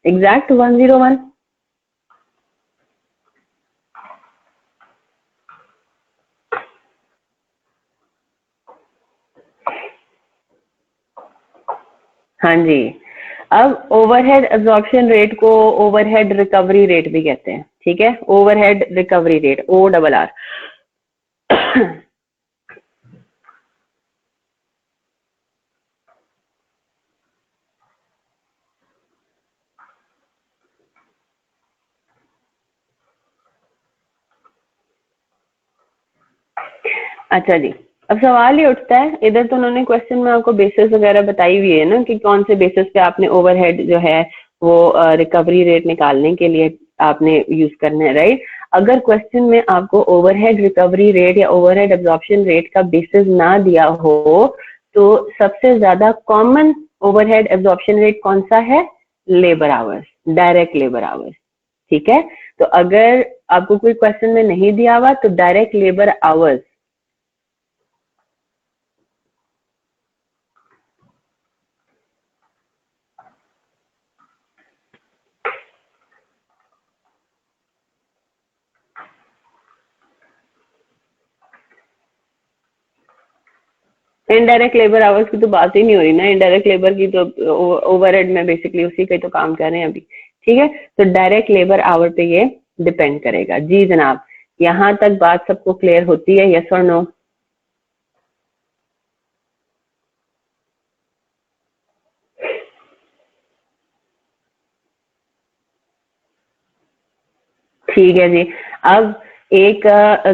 एग्जैक्ट 101। हाँ जी। अब ओवरहेड एब्जॉर्प्शन रेट को ओवरहेड रिकवरी रेट भी कहते हैं, ठीक है, ओवरहेड रिकवरी रेट, ORR। अच्छा जी, अब सवाल ये उठता है, इधर तो उन्होंने क्वेश्चन में आपको बेसिस वगैरह बताई हुई है ना कि कौन से बेसिस पे आपने ओवरहेड जो है वो रिकवरी रेट निकालने के लिए आपने यूज करना है, राइट। अगर क्वेश्चन में आपको ओवरहेड रिकवरी रेट या ओवरहेड एब्जॉर्प्शन रेट का बेसिस ना दिया हो तो सबसे ज्यादा कॉमन ओवरहेड एब्जॉर्प्शन रेट कौन सा है? Labour hours, direct labour hours, ठीक है। तो अगर आपको कोई क्वेश्चन में नहीं दिया हुआ तो direct labour hours. Indirect labour hours की तो बात ही नहीं हो रही ना, इनडायरेक्ट लेबर की तो ओवरहेड में बेसिकली उसी का तो काम कर रहे हैं अभी, ठीक है। तो डायरेक्ट लेबर आवर पे ये डिपेंड करेगा। जी जनाब, यहाँ तक बात सबको क्लियर होती है, यस और नो? ठीक है जी। अब एक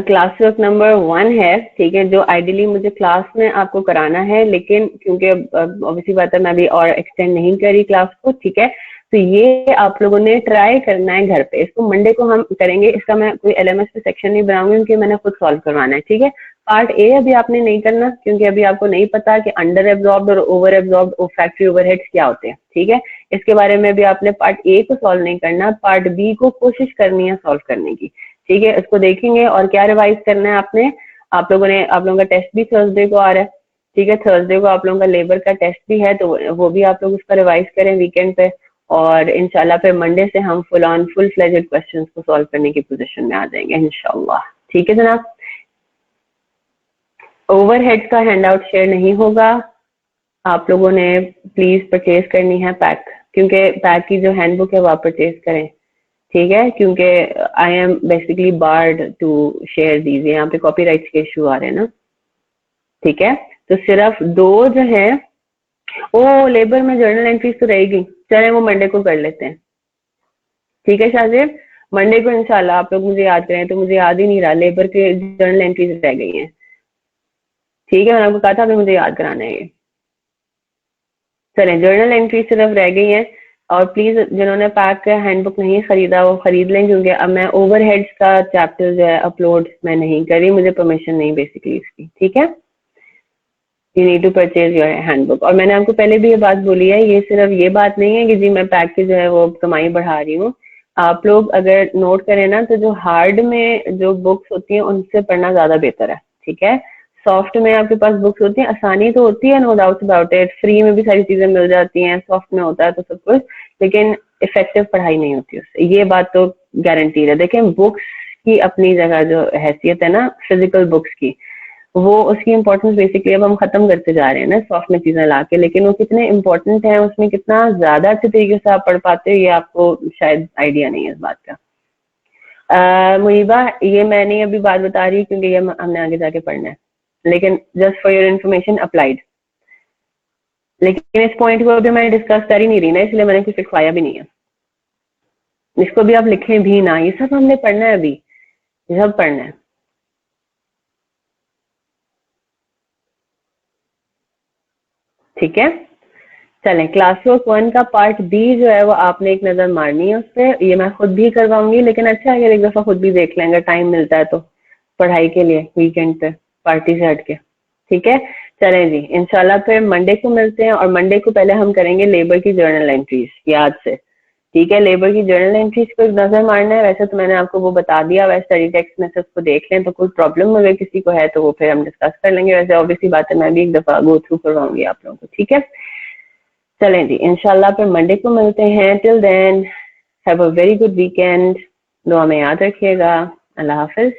क्लास वर्क नंबर 1 है, ठीक है, जो आइडियली मुझे क्लास में आपको कराना है, लेकिन क्योंकि ऑब्वियसली बात है मैं अभी और एक्सटेंड नहीं करी क्लास को, ठीक है। तो ये आप लोगों ने ट्राई करना है घर पे, इसको मंडे को हम करेंगे। इसका मैं कोई एलएमएस पे सेक्शन नहीं बनाऊंगी क्योंकि मैंने खुद सॉल्व करवाना है, ठीक है। पार्ट ए अभी आपने नहीं करना क्योंकि अभी आपको नहीं पता कि अंडर एब्जॉर्ब्ड और ओवर एब्जॉर्ब्ड फैक्ट्री ओवरहेड्स क्या होते हैं, ठीक है। इसके बारे में भी आपने पार्ट ए को सॉल्व नहीं करना, पार्ट बी को कोशिश करनी है सॉल्व करने की, ठीक है। इसको देखेंगे और क्या रिवाइज करना है आपने, आप लोगों का टेस्ट भी थर्सडे को आ रहा है, ठीक है। थर्सडे को आप लोगों का लेबर का टेस्ट भी है, तो वो भी आप लोग उसका रिवाइज करें वीकेंड पे, और इंशाल्लाह फिर मंडे से हम फुल फ्लेजेड क्वेश्चंस को सॉल्व करने की पोजीशन में आ जाएंगे इंशाल्लाह, ठीक है जनाब। ओवरहेड का हैंडआउट शेयर नहीं होगा, आप लोगों ने प्लीज परचेज करनी है पैक, क्योंकि पैक की जो हैंडबुक है वो आप परचेज करें, ठीक है, क्योंकि I am basically barred to share दीजिए, यहाँ पे कॉपीराइट्स के इशू आ रहे हैं ना, ठीक है। तो सिर्फ 2 जो है, ओ लेबर में जर्नल एंट्रीज तो रहेगी, चले वो मंडे को कर लेते हैं, ठीक है शाहजेब। मंडे को इंशाल्लाह आप लोग मुझे याद करें, तो मुझे याद ही नहीं रहा, लेबर के जर्नल एंट्रीज रह गई हैं, ठीक है। मैंने आपको कहा था कि मुझे याद कराना है ये, चलें जर्नल एंट्री सिर्फ रह गई है। और प्लीज जिन्होंने पैक का हैंडबुक नहीं खरीदा वो खरीद लें, क्योंकि अब मैं ओवरहेड्स का चैप्टर जो है अपलोड मैं नहीं करी, मुझे परमिशन नहीं बेसिकली इसकी, ठीक है। You need to purchase your handbook. और मैंने आपको पहले भी ये बात बोली है, ये सिर्फ ये बात नहीं है कि जी मैं पैक की जो है वो कमाई बढ़ा रही हूँ। आप लोग अगर नोट करें ना तो जो हार्ड में जो बुक्स होती हैं उनसे पढ़ना ज्यादा बेहतर है, ठीक है। सॉफ्ट में आपके पास बुक्स होती हैं, आसानी तो होती है, no doubt about it, free में भी सारी चीजें मिल जाती हैं, सॉफ्ट में होता है तो सब कुछ, लेकिन इफेक्टिव पढ़ाई नहीं होती उससे, ये बात तो गारंटीड है। देखें बुक्स की अपनी जगह जो हैसियत है ना फिजिकल बुक्स की, वो उसकी इम्पोर्टेंस बेसिकली अब हम खत्म करते जा रहे हैं ना सॉफ्ट में चीजें लाके, लेकिन वो कितने इम्पोर्टेंट है, उसमें कितना ज्यादा अच्छे तरीके से आप पढ़ पाते हो ये आपको शायद आइडिया नहीं है इस बात का। मुहिबा, ये मैं नहीं अभी बात बता रही क्योंकि ये हमने आगे जाके पढ़ना है, लेकिन just for your information applied. लेकिन इस पॉइंट को अभी मैं डिस्कस कर ही नहीं रही ना, इसलिए मैंने कुछ लिखवाया भी नहीं है, इसको भी आप लिखें भी ना, ये सब हमने पढ़ना है अभी, ये सब पढ़ना है, ठीक है। चलें क्लास वर्क 1 का पार्ट बी जो है वो आपने एक नजर मारनी है उस पर, ये मैं खुद भी करवाऊंगी, लेकिन अच्छा है अगर एक दफा खुद भी देख लेंगे, टाइम मिलता है तो पढ़ाई के लिए वीकेंड पे पार्टी से हटके, ठीक है। चलें जी, इंशाल्लाह फिर मंडे को मिलते हैं, और मंडे को पहले हम करेंगे लेबर की जर्नल एंट्रीज याद से, ठीक है। लेबर की जर्नल एंट्रीज को एक नजर मारना है, वैसे तो मैंने आपको वो बता दिया, वैसे स्टडी टेक्स्ट में से उसको देख लें, तो कोई प्रॉब्लम अगर किसी को है तो वो फिर हम डिस्कस कर लेंगे, वैसे ऑब्वियसली बात है मैं भी एक दफा गो थ्रू करवाऊंगी आप लोगों को, ठीक है। चलें जी, इंशाल्लाह फिर मंडे को मिलते हैं। Till then have a very good weekend. दुआ में याद रखिएगा। अल्लाह हाफिज।